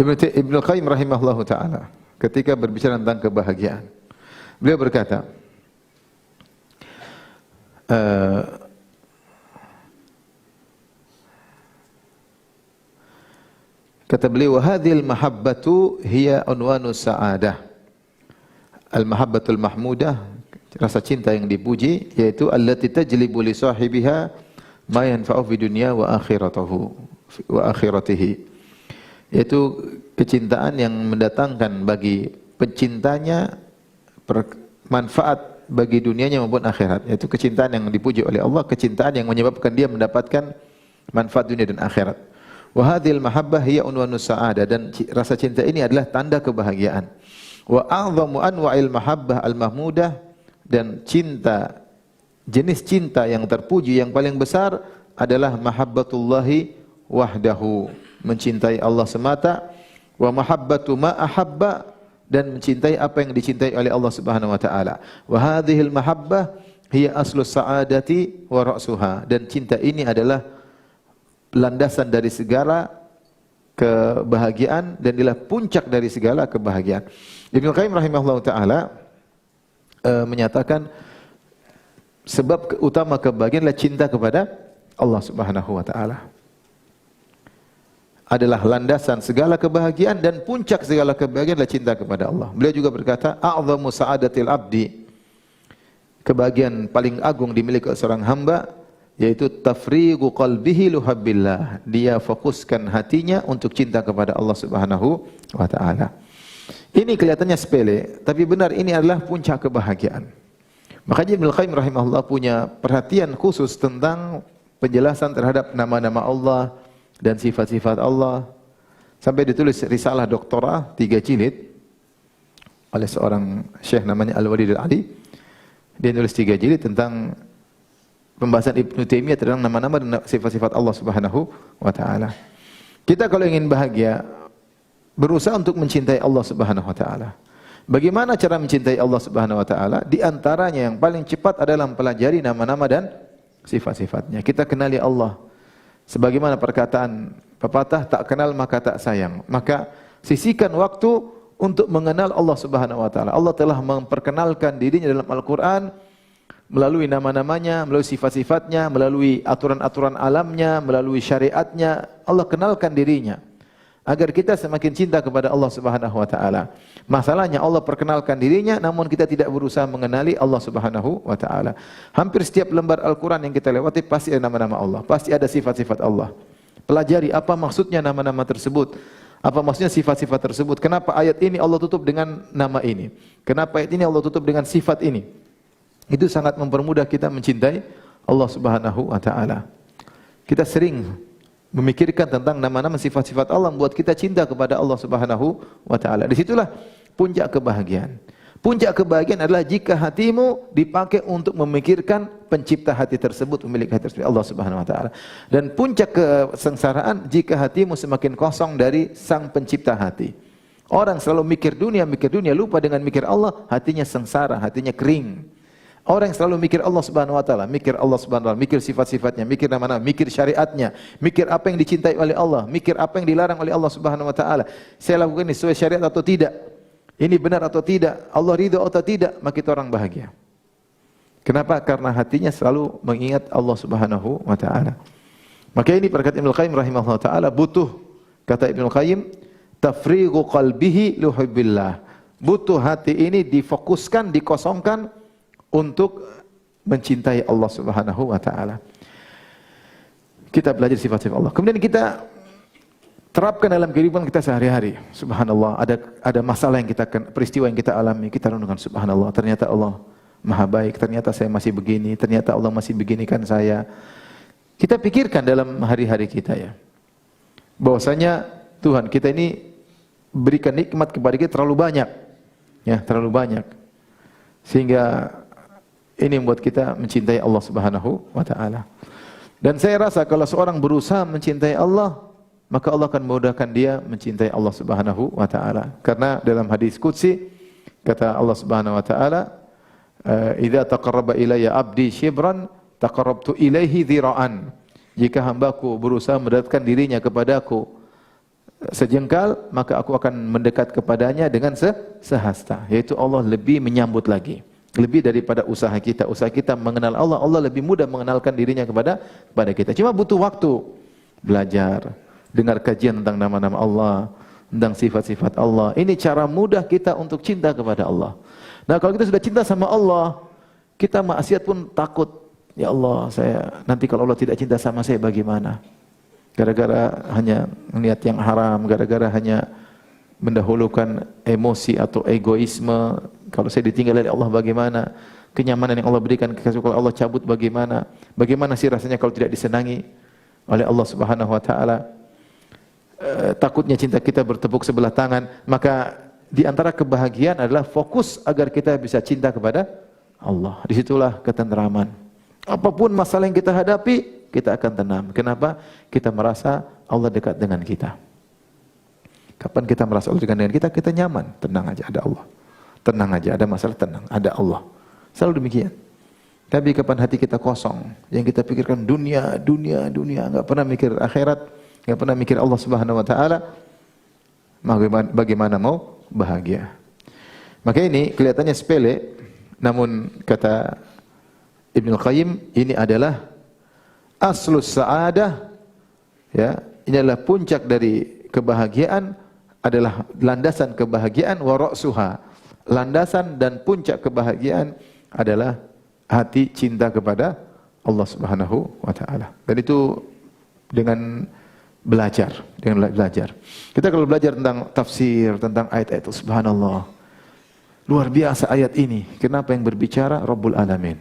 Ibnu Qayyim rahimahullahu taala ketika berbicara tentang kebahagiaan, beliau berkata, kata beliau, wa hadhil mahabbatu hiya unwanus sa'adah. Al-mahabbatul mahmudah, rasa cinta yang dipuji, yaitu allati tajlibu li sahibiha ma yanfa'u fi dunya wa akhiratihi. Yaitu kecintaan yang mendatangkan bagi pencintanya manfaat bagi dunianya maupun akhirat. Yaitu kecintaan yang dipuji oleh Allah, kecintaan yang menyebabkan dia mendapatkan manfaat dunia dan akhirat. Wa hadhil mahabbah hiya unwanus sa'adah, dan rasa cinta ini adalah tanda kebahagiaan. Wa a'zamu anwa'il mahabbah al-mahmudah, dan cinta, jenis cinta yang terpuji yang paling besar adalah mahabbatullahi wahdahu, mencintai Allah semata, wa mahabbatu ma ahabba, dan mencintai apa yang dicintai oleh Allah Subhanahu wa taala. Wa hadhil mahabbah hiya aslus sa'adati wa ra'suha, dan cinta ini adalah landasan dari segala kebahagiaan dan adalah puncak dari segala kebahagiaan. Ibnu Qayyim rahimahullah taala menyatakan sebab utama kebahagiaan adalah cinta kepada Allah Subhanahu wa taala. Adalah landasan segala kebahagiaan dan puncak segala kebahagiaan adalah cinta kepada Allah. Beliau juga berkata, a'zamu sa'adatil abdi, kebahagiaan paling agung dimiliki oleh seorang hamba yaitu tafrigu qalbihi luhabbillah, dia fokuskan hatinya untuk cinta kepada Allah Subhanahu wa taala. Ini kelihatannya sepele, tapi benar ini adalah puncak kebahagiaan. Makanya Ibnu Qayyim rahimahullah punya perhatian khusus tentang penjelasan terhadap nama-nama Allah dan sifat-sifat Allah. Sampai ditulis risalah doktora 3 jilid oleh seorang syekh namanya Al-Walid Al-Ali. Dia nulis 3 jilid tentang pembahasan Ibnu Taimiyah tentang nama-nama dan sifat-sifat Allah Subhanahu wa taala. Kita kalau ingin bahagia, berusaha untuk mencintai Allah Subhanahu wa taala. Bagaimana cara mencintai Allah Subhanahu wa taala? Di antaranya yang paling cepat adalah mempelajari nama-nama dan sifat-sifatnya. Kita kenali Allah. Sebagaimana perkataan pepatah, tak kenal maka tak sayang. Maka sisihkan waktu untuk mengenal Allah Subhanahu wa taala. Allah telah memperkenalkan dirinya dalam Al-Qur'an melalui nama-namanya, melalui sifat-sifatnya, melalui aturan-aturan alamnya, melalui syariatnya. Allah kenalkan dirinya agar kita semakin cinta kepada Allah Subhanahu wa taala. Masalahnya Allah perkenalkan dirinya namun kita tidak berusaha mengenali Allah Subhanahu wa taala. Hampir setiap lembar Al-Qur'an yang kita lewati pasti ada nama-nama Allah, pasti ada sifat-sifat Allah. Pelajari apa maksudnya nama-nama tersebut. Apa maksudnya sifat-sifat tersebut? Kenapa ayat ini Allah tutup dengan nama ini? Kenapa ayat ini Allah tutup dengan sifat ini? Itu sangat mempermudah kita mencintai Allah Subhanahu wa taala. Kita sering memikirkan tentang nama-nama sifat-sifat Allah membuat kita cinta kepada Allah Subhanahu wa taala. Disitulah puncak kebahagiaan. Puncak kebahagiaan adalah jika hatimu dipakai untuk memikirkan pencipta hati tersebut, pemilik hati tersebut, Allah Subhanahu wa taala. Dan puncak kesengsaraan jika hatimu semakin kosong dari sang pencipta hati. Orang selalu mikir dunia, lupa dengan mikir Allah, hatinya sengsara, hatinya kering. Orang yang selalu mikir Allah Subhanahu wa taala, mikir Allah Subhanahu wa taala, mikir sifat-sifatnya, mikir nama-nama, mikir syariatnya, mikir apa yang dicintai oleh Allah, mikir apa yang dilarang oleh Allah Subhanahu wa taala. Saya lakukan ini sesuai syariat atau tidak? Ini benar atau tidak? Allah ridha atau tidak? Maka itu orang bahagia. Kenapa? Karena hatinya selalu mengingat Allah Subhanahu wa taala. Maka ini perkataan Ibnu Qayyim rahimahullah taala butuh, kata Ibnu Qayyim, tafrigu qalbihi luhubbillah. Butuh hati ini difokuskan, dikosongkan untuk mencintai Allah Subhanahu wa taala. Kita belajar sifat-sifat Allah. Kemudian kita terapkan dalam kehidupan kita sehari-hari. Subhanallah, ada masalah yang peristiwa yang kita alami, kita renungkan subhanallah, ternyata Allah Maha baik, ternyata saya masih begini, ternyata Allah masih beginikan saya. Kita pikirkan dalam hari-hari kita ya. Bahwasanya Tuhan kita ini berikan nikmat kepada kita terlalu banyak. Ya, terlalu banyak. Sehingga ini membuat kita mencintai Allah Subhanahu wa taala. Dan saya rasa kalau seorang berusaha mencintai Allah, maka Allah akan memudahkan dia mencintai Allah Subhanahu wa taala. Karena dalam hadis qudsi kata Allah Subhanahu wa taala, "Idza taqarraba ilayya 'abdi shibran, taqarrabtu ilaihi dhira'an." Jika hambaku berusaha mendekatkan dirinya kepadaku sejengkal, maka aku akan mendekat kepadanya dengan sehasta. Yaitu Allah lebih menyambut lagi. Lebih daripada usaha kita. Usaha kita mengenal Allah, Allah lebih mudah mengenalkan dirinya kepada kita. Cuma butuh waktu. Belajar, dengar kajian tentang nama-nama Allah, tentang sifat-sifat Allah. Ini cara mudah kita untuk cinta kepada Allah. Nah, kalau kita sudah cinta sama Allah, kita maksiat pun takut. Ya Allah, nanti kalau Allah tidak cinta sama saya bagaimana? Gara-gara hanya melihat yang haram, gara-gara hanya mendahulukan emosi atau egoisme. Kalau saya ditinggal oleh Allah bagaimana? Kenyamanan yang Allah berikan, kalau Allah cabut bagaimana? Bagaimana sih rasanya kalau tidak disenangi oleh Allah Subhanahu wa taala? Takutnya cinta kita bertepuk sebelah tangan. Maka di antara kebahagiaan adalah fokus agar kita bisa cinta kepada Allah. Disitulah ketenteraman. Apapun masalah yang kita hadapi, kita akan tenang. Kenapa? Kita merasa Allah dekat dengan kita. Kapan kita merasa Allah dekat dengan kita, kita nyaman. Tenang aja, ada Allah. Tenang aja, ada masalah, tenang, ada Allah. Selalu demikian. Tapi kapan hati kita kosong, yang kita pikirkan dunia, enggak pernah mikir akhirat, enggak pernah mikir Allah Subhanahu wa taala, bagaimana mau bahagia? Maka ini kelihatannya sepele, namun kata Ibnu Qayyim, ini adalah aslus sa'adah, ya, ini adalah puncak dari kebahagiaan, adalah landasan kebahagiaan, wa ra'suha, landasan dan puncak kebahagiaan adalah hati cinta kepada Allah Subhanahu wa taala. Dan itu dengan belajar. Kita kalau belajar tentang tafsir, tentang ayat-ayat itu, subhanallah. Luar biasa ayat ini. Kenapa yang berbicara Rabbul Alamin?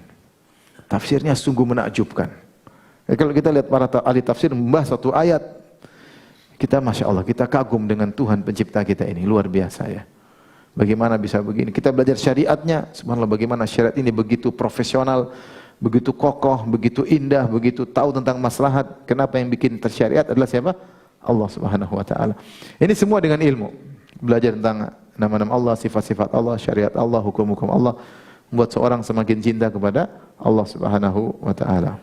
Tafsirnya sungguh menakjubkan. Kalau kita lihat para ahli tafsir membahas satu ayat, kita Masya Allah, kita kagum dengan Tuhan pencipta kita ini. Luar biasa ya. Bagaimana bisa begini? Kita belajar syariatnya, subhanallah, bagaimana syariat ini begitu profesional, begitu kokoh, begitu indah, begitu tahu tentang maslahat. Kenapa yang bikin tersyariat adalah siapa? Allah Subhanahu wa taala. Ini semua dengan ilmu. Belajar tentang nama-nama Allah, sifat-sifat Allah, syariat Allah, hukum-hukum Allah, membuat seorang semakin cinta kepada Allah Subhanahu wa taala.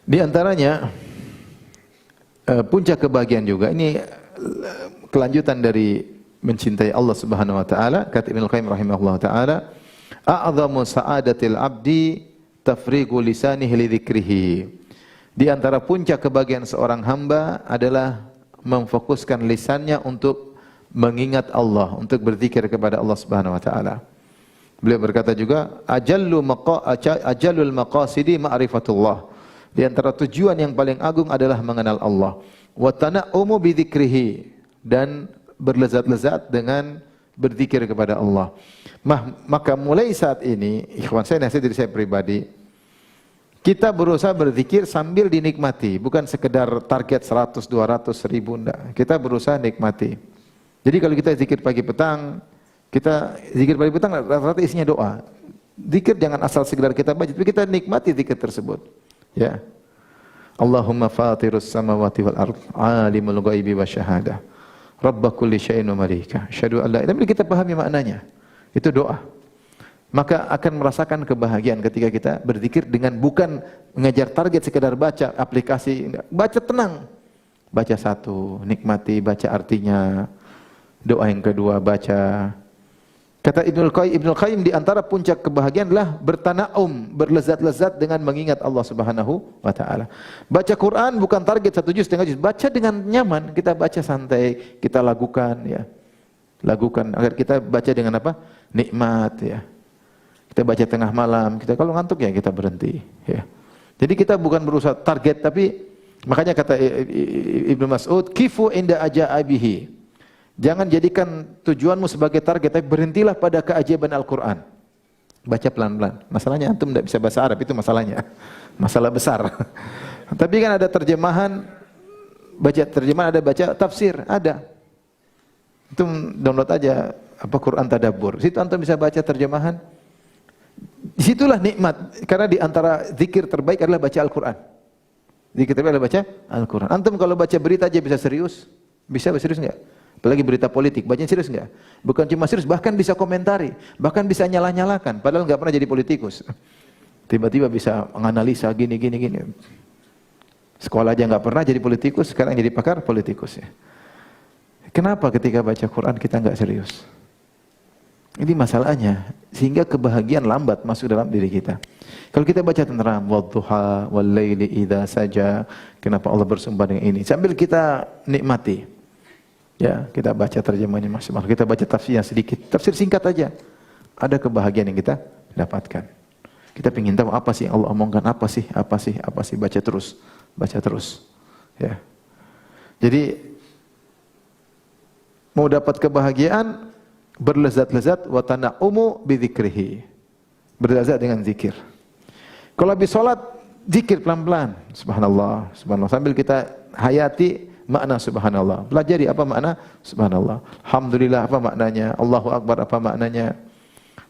Di antaranya puncak kebahagiaan juga ini kelanjutan dari mencintai Allah Subhanahu wa taala. Kata Ibnu Qayyim rahimahullah taala, a'dhamu sa'adatil 'abdi tafrigu lisanihi li dzikrihi. Di antara puncak kebahagiaan seorang hamba adalah memfokuskan lisannya untuk mengingat Allah, untuk berzikir kepada Allah Subhanahu wa taala. Beliau berkata juga, ajallul maqasidi ma'rifatullah. Di antara tujuan yang paling agung adalah mengenal Allah. Wa tana'umu bi dzikrihi, dan berlezat-lezat dengan berzikir kepada Allah. Maka mulai saat ini, ikhwan saya, nasihat diri saya pribadi, kita berusaha berzikir sambil dinikmati, bukan sekedar target 100, 200, 1000, enggak. Kita berusaha nikmati. Jadi kalau kita zikir pagi petang, rata-rata isinya doa. Zikir jangan asal sekedar kita baca, tapi kita nikmati zikir tersebut. Ya. Allahumma fatirus samawati wal ardh, alimul ghaibi wasyahadah, rabb kulli syai'in wa malika, asyhadu an la ilaha illa, kita pahami maknanya. Itu doa. Maka akan merasakan kebahagiaan ketika kita berzikir dengan bukan mengejar target sekedar baca aplikasi, baca tenang. Baca satu, nikmati, baca artinya. Doa yang kedua, baca. Kata Ibnu Qayyim, di antara puncak kebahagiaan adalah bertanaum, berlezat-lezat dengan mengingat Allah Subhanahu wa taala. Baca Quran bukan target 1 juz, setengah juz, baca dengan nyaman, kita baca santai, kita lakukan ya. Lakukan agar kita baca dengan apa? Nikmat ya. Kita baca tengah malam, kita kalau ngantuk ya kita berhenti ya. Jadi kita bukan berusaha target, tapi makanya kata Ibnu Mas'ud, kifu inda ajaibihi. Jangan jadikan tujuanmu sebagai target, tapi berhentilah pada keajaiban Al-Quran. Baca pelan-pelan. Masalahnya antum tidak bisa bahasa Arab, itu masalahnya. Masalah besar. Tapi kan ada terjemahan, baca terjemahan, ada baca tafsir, ada. Itu download aja Quran tadabbur. Situ antum bisa baca terjemahan. Disitulah nikmat. Karena di antara zikir terbaik adalah baca Al-Quran. Zikir terbaik adalah baca Al-Quran. Antum kalau baca berita aja bisa serius. Bisa serius enggak? Apalagi berita politik, bacanya serius enggak? Bukan cuma serius, bahkan bisa komentari, bahkan bisa nyalah-nyalakan, padahal enggak pernah jadi politikus. Tiba-tiba bisa menganalisa gini. Sekolah aja enggak pernah jadi politikus, sekarang jadi pakar politikus ya. Kenapa ketika baca Quran kita enggak serius? Ini masalahnya, sehingga kebahagiaan lambat masuk dalam diri kita. Kalau kita baca tentram, wadduha wal laili idza saja, kenapa Allah bersumpah dengan ini? Sambil kita nikmati. Ya, kita baca terjemahnya maksimal. Kita baca tafsirnya sedikit. Tafsir singkat aja. Ada kebahagiaan yang kita dapatkan. Kita ingin tahu apa sih Allah omongkan, apa sih, baca terus. Ya. Jadi mau dapat kebahagiaan, berlezat-lezat wa tana'umu bi dzikrihi. Berlezat dengan zikir. Kalau habis salat, zikir pelan-pelan. Subhanallah, subhanallah. Sambil kita hayati makna subhanallah. Pelajari apa makna subhanallah. Alhamdulillah apa maknanya? Allahu akbar apa maknanya?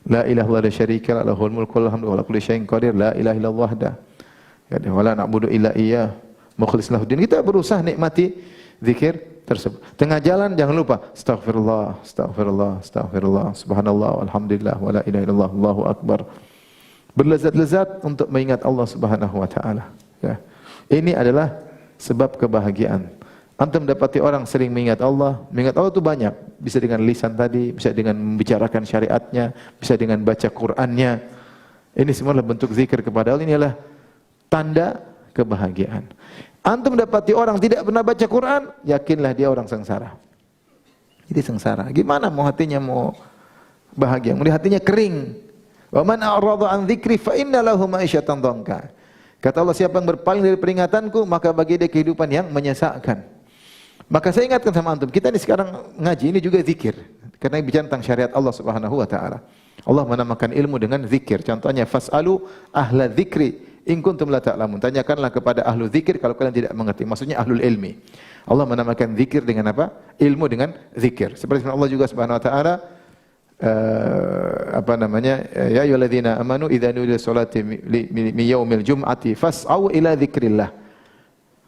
La ilaha illallah la syarika lahu, lahul mulku wal hamdu wa ala kulli syai'in qadir. La ilaha illallah wahdah. Ya, wa la na'budu illa iyyah. Mukhlishin lahu din. Kita berusaha nikmati zikir tersebut. Tengah jalan jangan lupa astaghfirullah, subhanallah, alhamdulillah, wa la ilaha illallah, Allahu akbar. Berlezat-lezat untuk mengingat Allah Subhanahu wa taala. Ya. Ini adalah sebab kebahagiaan. Antum dapati orang sering mengingat Allah itu banyak. Bisa dengan lisan tadi, bisa dengan membicarakan syariatnya, bisa dengan baca Qur'annya. Ini semua adalah bentuk zikir kepada Allah. Ini adalah tanda kebahagiaan. Antum dapati orang tidak pernah baca Quran, yakinlah dia orang sengsara. Jadi sengsara. Gimana mau hatinya mau bahagia? Mau hatinya kering. Wa man a'rada an dzikri fa inna lahu ma'isyatan dhanka. Kata Allah, siapa yang berpaling dari peringatanku, maka bagi dia kehidupan yang menyesakkan. Maka saya ingatkan sama antum, kita ini sekarang ngaji ini juga zikir. Karena bicara tentang syariat Allah Subhanahu wa taala. Allah menamakan ilmu dengan zikir. Contohnya fas'alu ahla dzikri in kuntum la ta'lamun. Tanyakanlah kepada ahlu zikir kalau kalian tidak mengerti. Maksudnya ahlul ilmi. Allah menamakan zikir dengan apa? Ilmu dengan zikir. Seperti Allah juga Subhanahu wa taala ya ayyuhalladzina amanu idza nudiya sholati mi yaumil jum'ati fas'au ila dzikrillah.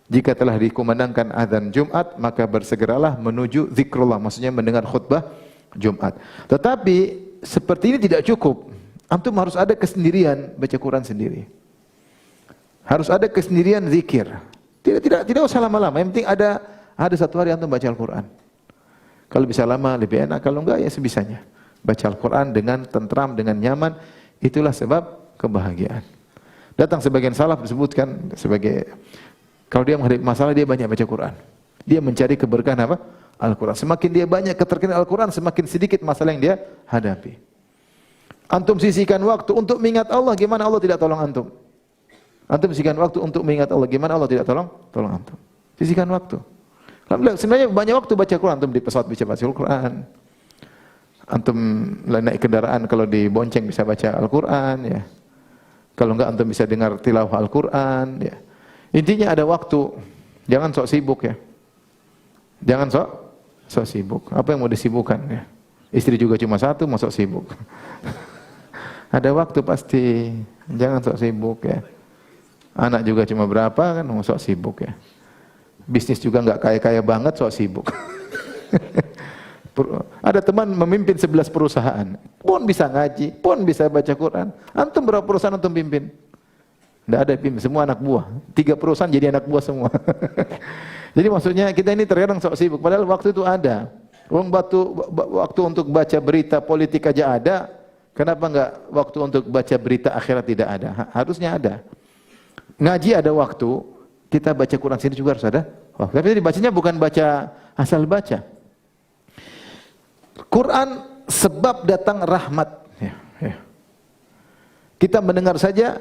Jika telah dikumandangkan azan Jumat, maka bersegeralah menuju zikrullah, maksudnya mendengar khutbah Jumat. Tetapi seperti ini tidak cukup. Antum harus ada kesendirian baca Quran sendiri. Harus ada kesendirian zikir. Tidak usah lama-lama. Yang penting ada satu hari antum baca Al-Quran. Kalau bisa lama lebih enak, kalau enggak ya sebisanya. Baca Al-Quran dengan tentram, dengan nyaman, itulah sebab kebahagiaan. Datang sebagian salaf disebutkan sebagai kalau dia menghadapi masalah, dia banyak baca Quran. Dia mencari keberkahan apa? Al-Quran. Semakin dia banyak keterkena Al-Quran, semakin sedikit masalah yang dia hadapi. Antum sisihkan waktu untuk mengingat Allah, gimana Allah tidak tolong antum? Antum sisihkan waktu untuk mengingat Allah, gimana Allah tidak tolong antum? Sisihkan waktu. Alhamdulillah, sebenarnya banyak waktu baca Quran. Antum di pesawat bisa baca Al-Quran. Antum naik kendaraan, kalau dibonceng bisa baca Al-Quran. Ya. Kalau enggak, antum bisa dengar tilawah Al-Quran. Ya. Intinya ada waktu, jangan sok sibuk ya. Jangan sok sibuk. Apa yang mau disibukkan ya? Istri juga cuma satu, mau sok sibuk. Ada waktu pasti, jangan sok sibuk ya. Anak juga cuma berapa kan, mau sok sibuk ya. Bisnis juga enggak kaya-kaya banget, sok sibuk. Ada teman memimpin 11 perusahaan, pun bisa ngaji, pun bisa baca Quran. Antum berapa perusahaan antum pimpin? Tidak ada pimpin, semua anak buah. 3 perusahaan jadi anak buah semua. Jadi maksudnya kita ini terkadang sok sibuk, padahal waktu itu ada. Waktu untuk baca berita politik aja ada, kenapa enggak waktu untuk baca berita akhirat tidak ada? Harusnya ada. Ngaji ada waktu, kita baca Quran sini juga harus ada. Oh, tapi dibacanya bukan baca asal baca. Quran sebab datang rahmat. Ya. Kita mendengar saja,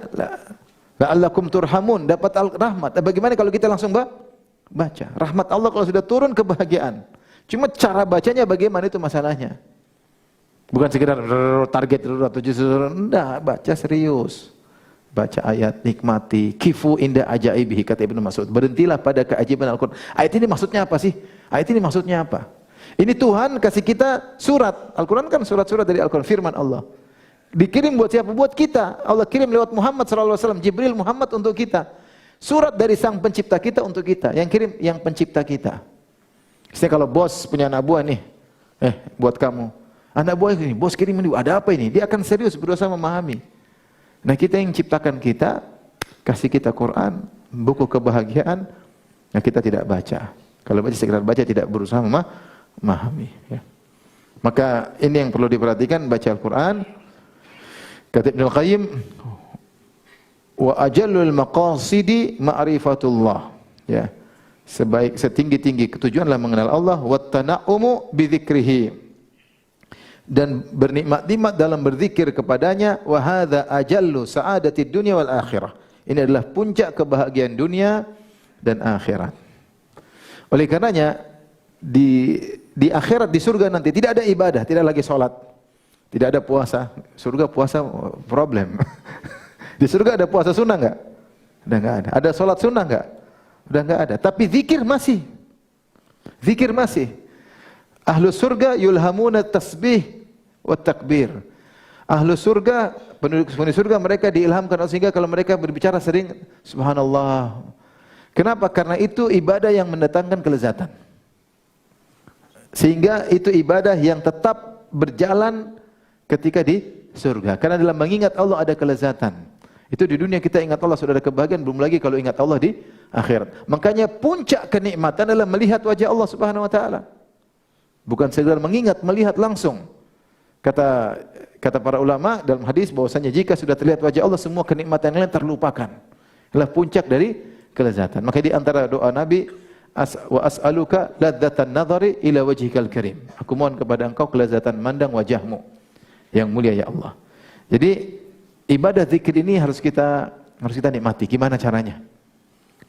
la'allakum turhamun, dapat rahmat. Bagaimana kalau kita langsung baca? Rahmat Allah kalau sudah turun, kebahagiaan. Cuma cara bacanya bagaimana itu masalahnya. Bukan sekedar target atau enggak, baca serius. Baca ayat, nikmati. Kifu inda ajaibihi, kata Ibnu Mas'ud. Berhentilah pada keajaiban Al-Quran. Ayat ini maksudnya apa sih? Ayat ini maksudnya apa? Ini Tuhan kasih kita surat. Al-Quran kan surat-surat dari Al-Quran, firman Allah. Dikirim buat siapa? Buat kita. Allah kirim lewat Muhammad SAW, Jibril Muhammad untuk kita. Surat dari sang pencipta kita untuk kita. Yang kirim yang pencipta kita. Misalnya kalau bos punya anak buah nih, buat kamu. Anak buah ini, bos kirim ini, ada apa ini? Dia akan serius berusaha memahami. Nah kita yang ciptakan kita, kasih kita Quran, buku kebahagiaan, nah kita tidak baca. Kalau baca sekedar baca, tidak berusaha memahami. Ya. Maka ini yang perlu diperhatikan, baca Al-Quran. Kata Ibnu Qayyim, wa ajallul maqasidi ma'rifatullah. Ya. Setinggi-tinggi ketujuanlah mengenal Allah, wa tana'umu bidzikrihi. Dan bernikmat-nikmat dalam berzikir kepadanya, wa hadza ajallu sa'adatid dunya wal akhirah. Ini adalah puncak kebahagiaan dunia dan akhirat. Oleh karenanya di akhirat, di surga nanti tidak ada ibadah, tidak lagi salat, tidak ada puasa. Surga puasa problem. Di surga ada puasa sunnah enggak? Udah enggak ada. Ada salat sunnah enggak? Udah enggak ada. Tapi zikir masih. Zikir masih. Ahlu surga yulhamuna tasbih wa takbir. Ahlu surga, penduduk surga, mereka diilhamkan sehingga kalau mereka berbicara sering subhanallah. Kenapa? Karena itu ibadah yang mendatangkan kelezatan. Sehingga itu ibadah yang tetap berjalan ketika di surga. Karena dalam mengingat Allah ada kelezatan. Itu di dunia kita ingat Allah sudah ada kebahagiaan, belum lagi kalau ingat Allah di akhirat. Makanya puncak kenikmatan adalah melihat wajah Allah Subhanahu wa taala. Bukan sekedar mengingat, melihat langsung. Kata para ulama dalam hadis bahwasanya jika sudah terlihat wajah Allah, semua kenikmatan yang lain terlupakan. Adalah puncak dari kelezatan. Maka di antara doa Nabi, wa as'aluka ladzatan nadhari ila wajhikal karim. Aku mohon kepada engkau kelezatan mandang wajahmu yang mulia ya Allah. Jadi ibadah zikir ini harus kita nikmati. Gimana caranya?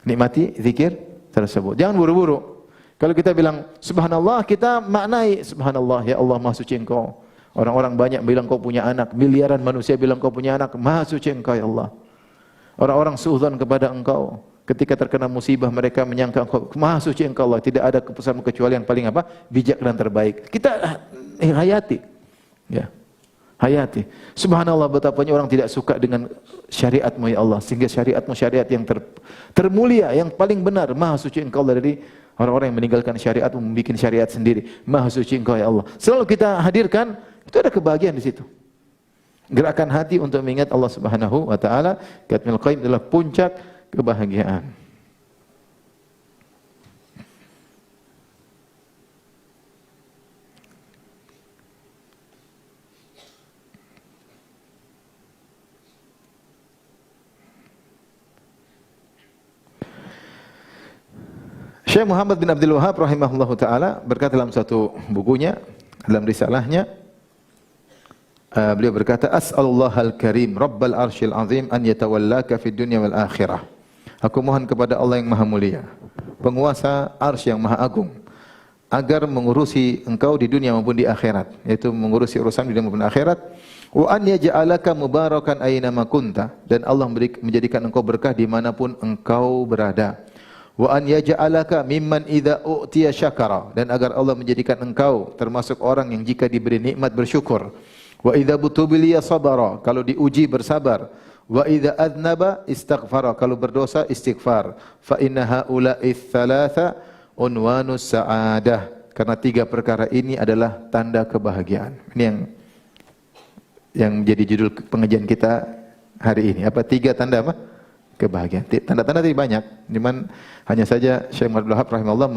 Nikmati zikir tersebut. Jangan buru-buru. Kalau kita bilang subhanallah, kita maknai subhanallah, ya Allah maha suci engkau. Orang-orang banyak bilang kau punya anak, miliaran manusia bilang kau punya anak, maha suci engkau ya Allah. Orang-orang suudzon kepada engkau, ketika terkena musibah mereka menyangka engkau, maha suci engkau Allah. Tidak ada keputusan kecuali yang paling bijak dan terbaik. Kita hayati. Ya. Hayati. Subhanallah, betapa banyak orang tidak suka dengan syariatmu ya Allah, sehingga syariatmu syariat yang termulia, yang paling benar. Maha suci engkau Allah dari orang-orang yang meninggalkan syariat, membuat syariat sendiri. Maha suci engkau ya Allah. Selalu kita hadirkan, itu ada kebahagiaan di situ. Gerakan hati untuk mengingat Allah Subhanahu wa taala, kata Ibnu Qayyim, adalah puncak kebahagiaan. Syekh Muhammad bin Abdul Wahhab rahimahullahu taala berkata dalam satu bukunya, dalam risalahnya, beliau berkata, as'alullahal karim rabbal arsyil azim an yatawallaka fid dunya wal akhirah. Aku mohon kepada Allah yang maha mulia, penguasa arsy yang maha agung, agar mengurusi engkau di dunia maupun di akhirat, yaitu mengurusi urusan di dunia maupun akhirat. Wa an yaj'alaka mubarakan aina ma kunta, dan Allah menjadikan engkau berkah dimanapun engkau berada. Wa an yaj'alaka mimman idza u'tiya syakara, dan agar Allah menjadikan engkau termasuk orang yang jika diberi nikmat bersyukur. Wa idza butubiliya sabara, kalau diuji bersabar. Wa idza adnaba istaghfara, kalau berdosa istighfar. Fa inna haula'i tsalatsa unwanus sa'adah, karena tiga perkara ini adalah tanda kebahagiaan. Ini yang menjadi judul pengajian kita hari ini. Apa tiga tanda apa? Kebahagiaan. Tanda-tanda tadi banyak. Cuman hanya saja Syekh Abdul Wahhab rahimahullah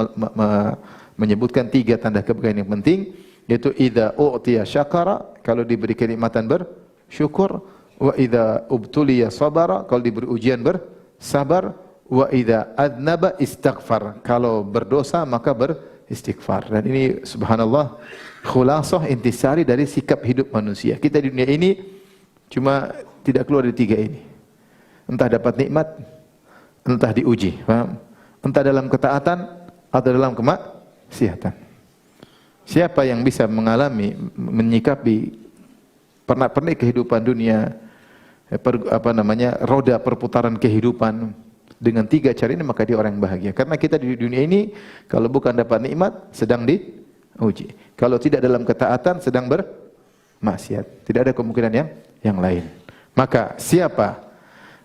menyebutkan tiga tanda kebahagiaan yang penting, yaitu idza u'tiya syakara, kalau diberi kenikmatan bersyukur, wa idza ubtuliya sabara, kalau diberi ujian bersabar, wa idza adnaba istighfar, kalau berdosa maka beristighfar. Dan ini subhanallah khulasah intisari dari sikap hidup manusia. Kita di dunia ini cuma tidak keluar dari tiga ini. Entah dapat nikmat, entah diuji, paham? Entah dalam ketaatan atau dalam kemaksiatan. Siapa yang bisa mengalami, menyikapi pernak-pernik kehidupan dunia, roda perputaran kehidupan dengan tiga cara ini, maka dia orang yang bahagia. Karena kita di dunia ini kalau bukan dapat nikmat, sedang uji. Kalau tidak dalam ketaatan sedang bermaksiat. Tidak ada kemungkinan yang lain. Maka siapa?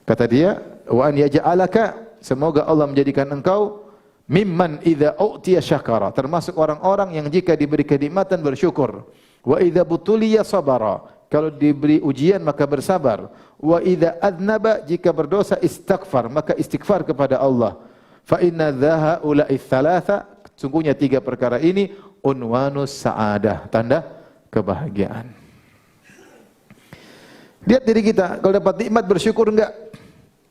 Kata dia, wa an yaj'alaka, semoga Allah menjadikan engkau mimman idza u'tiya syakara, termasuk orang-orang yang jika diberi kenikmatan bersyukur. Wa idza butuliya sabara, kalau diberi ujian maka bersabar. Wa idza adnaba, jika berdosa istighfar, maka istighfar kepada Allah. Fa inna dhahaula'i thalatha, sungguhnya 3 perkara ini unwanus sa'adah, tanda kebahagiaan. Lihat diri kita, kalau dapat nikmat bersyukur enggak?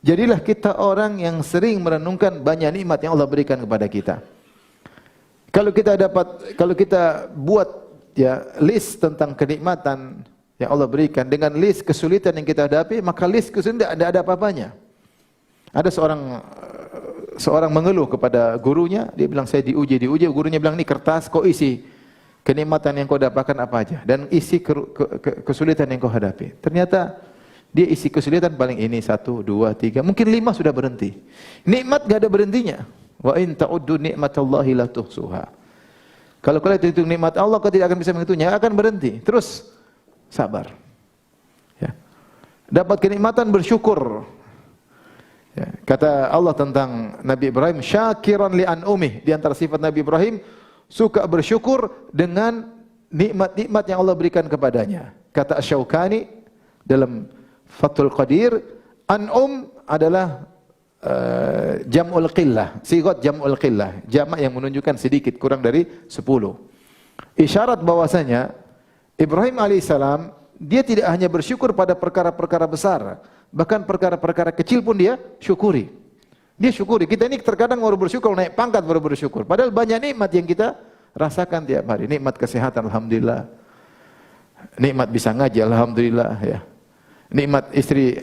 Jadilah kita orang yang sering merenungkan banyak nikmat yang Allah berikan kepada kita. Kalau kita buat list tentang kenikmatan yang Allah berikan dengan list kesulitan yang kita hadapi, maka list kesulitan tidak ada apa-apanya. Ada seorang mengeluh kepada gurunya, dia bilang saya diuji, gurunya bilang ini kertas, kau isi kenikmatan yang kau dapatkan apa aja dan isi kesulitan yang kau hadapi. Ternyata dia isi kesulitan paling ini 1, 2, 3, mungkin 5 sudah berhenti. Nikmat enggak ada berhentinya. Wa in ta'uddu nikmatallahi la tuhsuha. Kalau kalian hitung nikmat Allah, kau tidak akan bisa menghitungnya, akan berhenti. Terus sabar. Ya. Dapat kenikmatan bersyukur. Ya. Kata Allah tentang Nabi Ibrahim, syakiran li an'umih. Di antara sifat Nabi Ibrahim, suka bersyukur dengan nikmat-nikmat yang Allah berikan kepadanya. Kata Asy-Syaukani dalam Fathul Qadir, an'um adalah jam'ul qillah, sigat jam'ul qillah, jamak yang menunjukkan sedikit, kurang dari 10. Isyarat bahwasanya Ibrahim alaihissalam dia tidak hanya bersyukur pada perkara-perkara besar, bahkan perkara-perkara kecil pun dia syukuri. Dia syukuri. Kita ini terkadang baru bersyukur, naik pangkat baru bersyukur. Padahal banyak nikmat yang kita rasakan tiap hari. Nikmat kesehatan, alhamdulillah. Nikmat bisa ngaji, alhamdulillah. Ya. Nikmat istri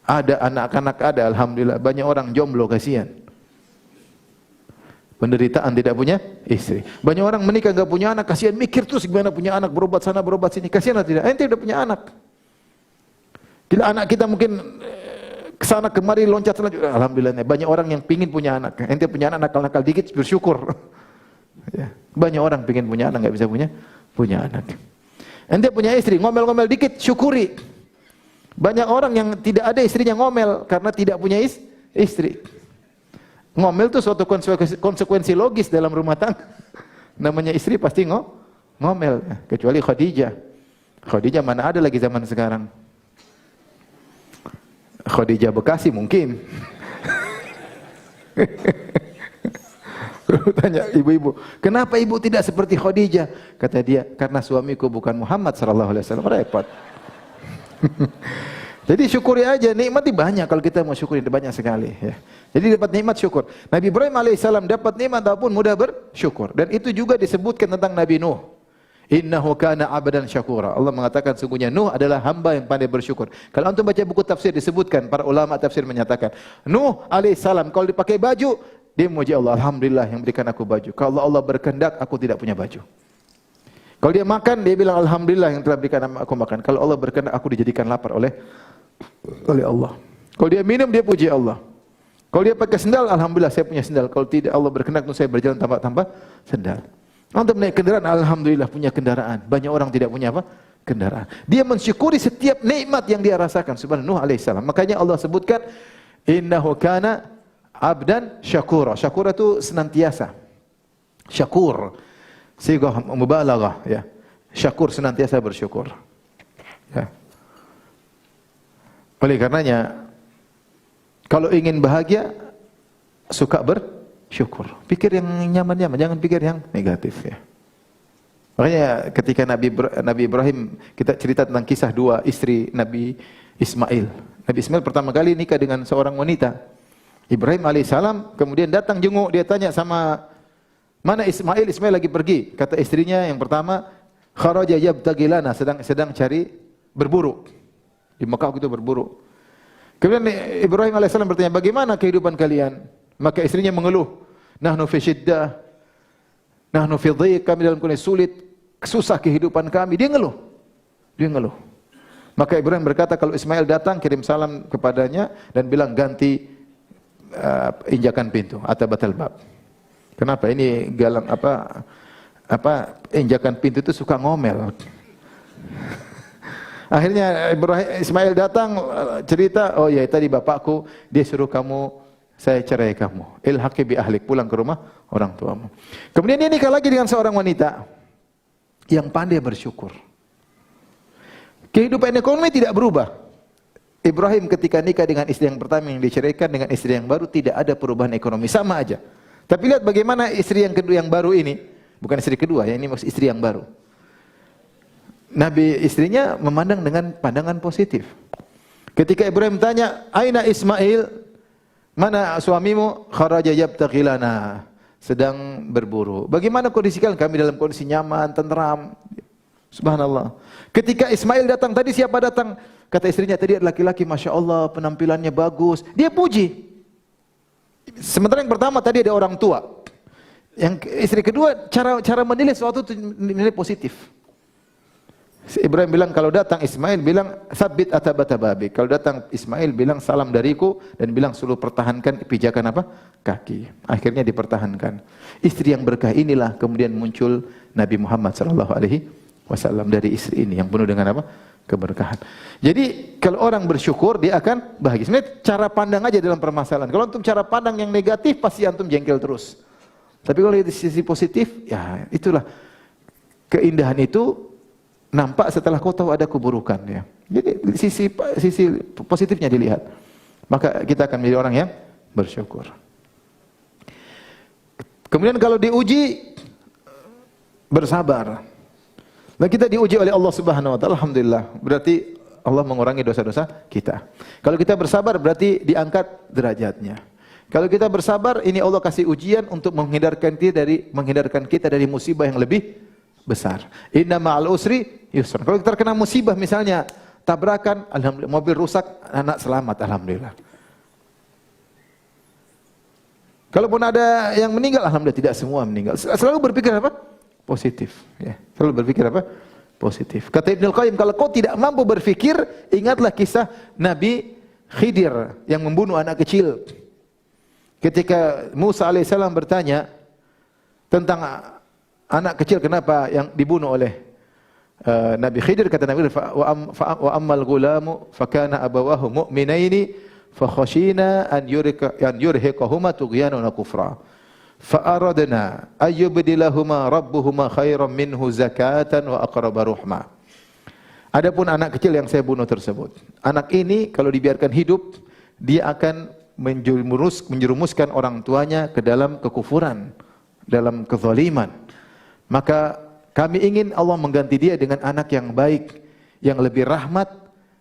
ada, anak-anak ada, alhamdulillah. Banyak orang jomblo, kasihan. Penderitaan tidak punya istri. Banyak orang menikah enggak punya anak, kasihan, mikir terus gimana punya anak, berobat sana, berobat sini. Kasihan atau tidak? Ente udah punya anak. Gila, anak kita mungkin kesana kemari loncat selanjutnya. Alhamdulillah, banyak orang yang pingin punya anak. Ente punya anak nakal-nakal dikit bersyukur. Ya. Banyak orang pingin punya anak, nggak bisa punya anak. Ente punya istri ngomel-ngomel dikit, syukuri. Banyak orang yang tidak ada istrinya ngomel karena tidak punya istri. Ngomel itu suatu konsekuensi logis dalam rumah tangga. Namanya istri pasti ngomel, kecuali Khadijah. Khadijah mana ada lagi zaman sekarang. Khadijah Bekasi mungkin. Tanya ibu-ibu, kenapa ibu tidak seperti Khadijah? Kata dia, karena suamiku bukan Muhammad sallallahu alaihi wasallam. Repot. Jadi syukuri aja, nikmat banyak kalau kita mau syukuri, banyak sekali. Ya. Jadi dapat nikmat syukur. Nabi Ibrahim alaihissalam dapat nikmat ataupun mudah bersyukur. Dan itu juga disebutkan tentang Nabi Nuh. Innahu kana abdan syakura. Allah mengatakan sungguhnya Nuh adalah hamba yang pandai bersyukur. Kalau antum baca buku tafsir disebutkan, para ulama tafsir menyatakan, Nuh alaihissalam kalau dipakai baju, dia memuji Allah, alhamdulillah yang berikan aku baju. Kalau Allah berkehendak aku tidak punya baju. Kalau dia makan, dia bilang alhamdulillah yang telah berikan aku makan. Kalau Allah berkehendak aku dijadikan lapar oleh Allah. Kalau dia minum, dia puji Allah. Kalau dia pakai sendal, alhamdulillah saya punya sendal. Kalau tidak, Allah berkehendak saya berjalan tanpa sendal. Untuk naik kendaraan, alhamdulillah punya kendaraan. Banyak orang tidak punya apa? Kendaraan. Dia mensyukuri setiap nikmat yang dia rasakan. Subhanallah, Nuh alaihissalam. Makanya Allah sebutkan, innahu kana abdan syakura. Syakura itu senantiasa. Syakur. Sigah mubalaghah, ya. Syakur, senantiasa bersyukur. Ya. Oleh karenanya, kalau ingin bahagia, suka bersyukur. Pikir yang nyaman-nyaman, jangan pikir yang negatif, ya. Makanya ketika Nabi Ibrahim, kita cerita tentang kisah 2 istri Nabi Ismail. Nabi Ismail pertama kali nikah dengan seorang wanita. Ibrahim alaihissalam kemudian datang jenguk, dia tanya sama mana Ismail? Ismail lagi pergi. Kata istrinya yang pertama, kharaja yabtaghi lana, sedang cari berburu. Di Mekah itu berburu. Kemudian Ibrahim alaihissalam bertanya, bagaimana kehidupan kalian? Maka istrinya mengeluh, nahnu fi syiddah, nahnu fi dhiq, kami dalam kondisi sulit, susah kehidupan kami. Dia ngeluh. Maka Ibrahim berkata, kalau Ismail datang, kirim salam kepadanya dan bilang ganti injakan pintu, atabatal bab. Kenapa? Ini injakan pintu itu suka ngomel. Akhirnya Ismail datang cerita, oh ya tadi bapakku dia suruh saya cerai kamu. Ilhaqi bi ahlik, pulang ke rumah orang tuamu. Kemudian dia nikah lagi dengan seorang wanita yang pandai bersyukur. Kehidupan ekonomi tidak berubah. Ibrahim ketika nikah dengan istri yang pertama yang diceraikan dengan istri yang baru tidak ada perubahan ekonomi, sama aja. Tapi lihat bagaimana istri yang kedua yang baru ini, bukan istri kedua ya, ini maksud istri yang baru. Nabi istrinya memandang dengan pandangan positif. Ketika Ibrahim tanya, "Aina Ismail?" Mana suamimu? "Kharaja yabtaghi lana." Sedang berburu. Bagaimana kondisi kalian? Kami dalam kondisi nyaman, tenteram. Subhanallah. Ketika Ismail datang, tadi siapa datang? Kata istrinya, tadi ada laki-laki, Masya Allah, penampilannya bagus. Dia puji. Sementara yang pertama tadi ada orang tua. Yang istri kedua, cara menilai sesuatu itu nilai positif. Ibrahim bilang kalau datang Ismail bilang sabit atabata babik. Kalau datang Ismail bilang salam dariku dan bilang suruh pertahankan pijakan kaki. Akhirnya dipertahankan. Istri yang berkah inilah kemudian muncul Nabi Muhammad sallallahu alaihi wasallam dari istri ini yang penuh dengan keberkahan. Jadi kalau orang bersyukur dia akan bahagia. Sebenarnya cara pandang aja dalam permasalahan. Kalau antum cara pandang yang negatif pasti antum jengkel terus. Tapi kalau dari sisi positif ya itulah keindahan itu nampak setelah kau tahu ada keburukan ya. Jadi sisi positifnya dilihat. Maka kita akan menjadi orang yang bersyukur. Kemudian kalau diuji bersabar. Nah kita diuji oleh Allah Subhanahu wa taala, alhamdulillah. Berarti Allah mengurangi dosa-dosa kita. Kalau kita bersabar berarti diangkat derajatnya. Kalau kita bersabar ini Allah kasih ujian untuk menghindarkan kita dari musibah yang lebih besar. Inna ma'al usri yusra. Kalau kita terkena musibah misalnya tabrakan, alhamdulillah, mobil rusak, anak selamat, alhamdulillah. Kalaupun ada yang meninggal, alhamdulillah tidak semua meninggal. Selalu berpikir positif. Ya. Selalu berpikir positif. Kata Ibnu Qayyim, kalau kau tidak mampu berpikir, ingatlah kisah Nabi Khidir yang membunuh anak kecil. Ketika Musa alaihissalam bertanya tentang anak kecil kenapa yang dibunuh oleh Nabi Khidir, kata Nabi wa ammal gulamu fakana abawahu mu'minaini fa khashina an yurhiqahuma tughyanan wa kufra fa aradna ayyubdilahuma rabbuhuma khairan minhu zakatan wa aqraba ruhma. Adapun anak kecil yang saya bunuh tersebut, anak ini kalau dibiarkan hidup dia akan menjerumuskan orang tuanya ke dalam kekufuran, dalam kezaliman. Maka kami ingin Allah mengganti dia dengan anak yang baik, yang lebih rahmat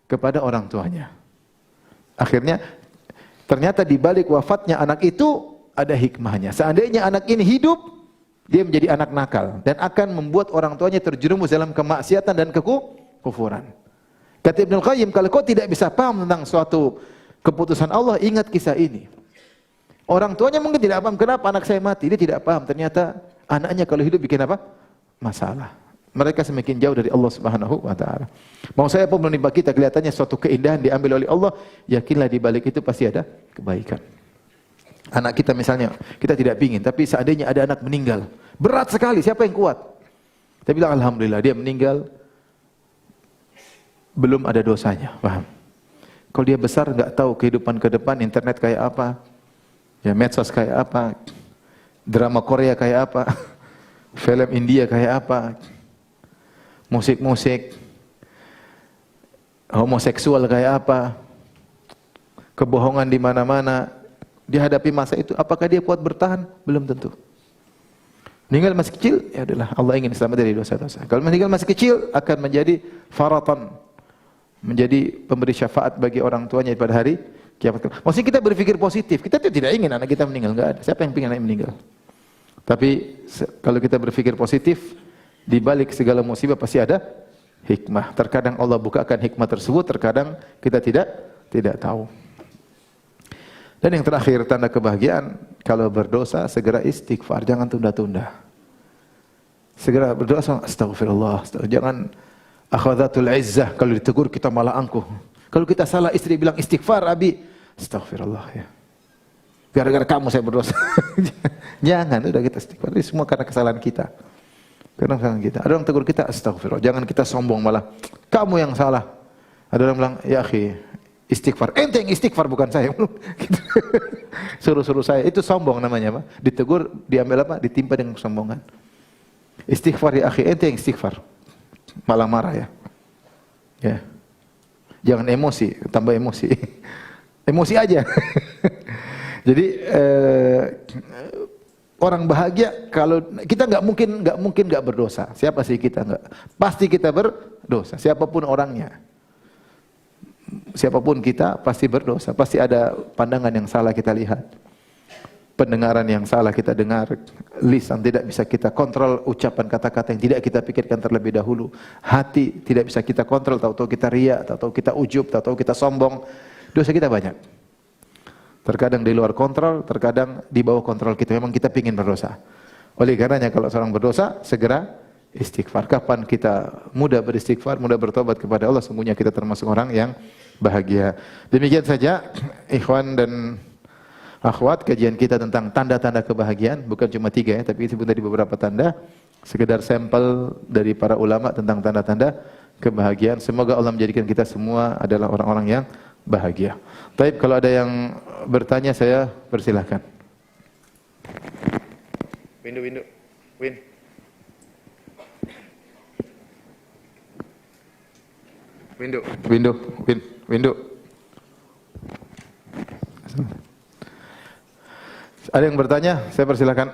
kepada orang tuanya. Akhirnya ternyata di balik wafatnya anak itu ada hikmahnya. Seandainya anak ini hidup, dia menjadi anak nakal dan akan membuat orang tuanya terjerumus dalam kemaksiatan dan kekufuran. Kata Ibnu Qayyim, kalau kau tidak bisa paham tentang suatu keputusan Allah, ingat kisah ini. Orang tuanya mungkin tidak paham kenapa anak saya mati, dia tidak paham. Ternyata anaknya kalau hidup bikin masalah. Mereka semakin jauh dari Allah Subhanahu wa taala. Mau saya pun menimpa kita kelihatannya suatu keindahan diambil oleh Allah, yakinlah di balik itu pasti ada kebaikan. Anak kita misalnya, kita tidak pingin, tapi seandainya ada anak meninggal, berat sekali, siapa yang kuat? Kita bilang alhamdulillah dia meninggal belum ada dosanya, paham? Kalau dia besar nggak tahu kehidupan ke depan, internet kayak apa, ya medsos kayak apa, drama Korea kayak apa, film India kayak apa, musik-musik homoseksual kayak apa, kebohongan di mana-mana. Dihadapi masa itu, apakah dia kuat bertahan? Belum tentu. Meninggal masih kecil, ya adalah Allah ingin selamat dari dosa-dosa. Kalau meninggal masih kecil akan menjadi faratan, menjadi pemberi syafaat bagi orang tuanya pada hari kiamat. Maksudnya kita berpikir positif. Kita tidak ingin anak kita meninggal, enggak ada. Siapa yang ingin anaknya meninggal? Tapi kalau kita berpikir positif, di balik segala musibah pasti ada hikmah. Terkadang Allah bukakan hikmah tersebut, terkadang kita tidak tahu. Dan yang terakhir tanda kebahagiaan, kalau berdosa segera istighfar, jangan tunda-tunda. Segera berdosa, astagfirullah, jangan akhadhatul izzah, kalau ditegur kita malah angkuh. Kalau kita salah istri bilang istighfar, abi, astagfirullah ya. Gara-gara kamu saya berdosa. Jangan, udah kita istighfar. Ini semua karena kesalahan kita. Kadang-kadang kita, ada orang tegur kita, astagfirullah, jangan kita sombong malah, kamu yang salah. Ada orang bilang, ya akhi, istighfar. Ente yang istighfar bukan saya. Gitu. Suruh-suruh saya, itu sombong namanya, Pak. Ditegur, diambil apa? Ditimpa dengan kesombongan. Istighfar ya akhi, ente yang istighfar. Malah marah ya. Ya. Jangan emosi, tambah emosi. Emosi aja. Jadi orang bahagia kalau kita nggak mungkin nggak berdosa. Siapa sih kita nggak? Pasti kita berdosa. Siapapun orangnya, siapapun kita pasti berdosa. Pasti ada pandangan yang salah kita lihat, pendengaran yang salah kita dengar, lisan tidak bisa kita kontrol, ucapan kata-kata yang tidak kita pikirkan terlebih dahulu, hati tidak bisa kita kontrol, tahu-tahu kita riya, tahu-tahu kita ujub, tahu-tahu kita sombong. Dosa kita banyak. Terkadang di luar kontrol, terkadang di bawah kontrol kita. Memang kita ingin berdosa. Oleh karenanya kalau seorang berdosa, segera istighfar. Kapan kita mudah beristighfar, mudah bertobat kepada Allah, sungguhnya kita termasuk orang yang bahagia. Demikian saja, ikhwan dan akhwat, kajian kita tentang tanda-tanda kebahagiaan. Bukan cuma 3 ya, tapi itu tadi beberapa tanda. Sekedar sampel dari para ulama tentang tanda-tanda kebahagiaan. Semoga Allah menjadikan kita semua adalah orang-orang yang bahagia. Baik, kalau ada yang bertanya saya persilahkan. Win. Ada yang bertanya? Saya persilahkan.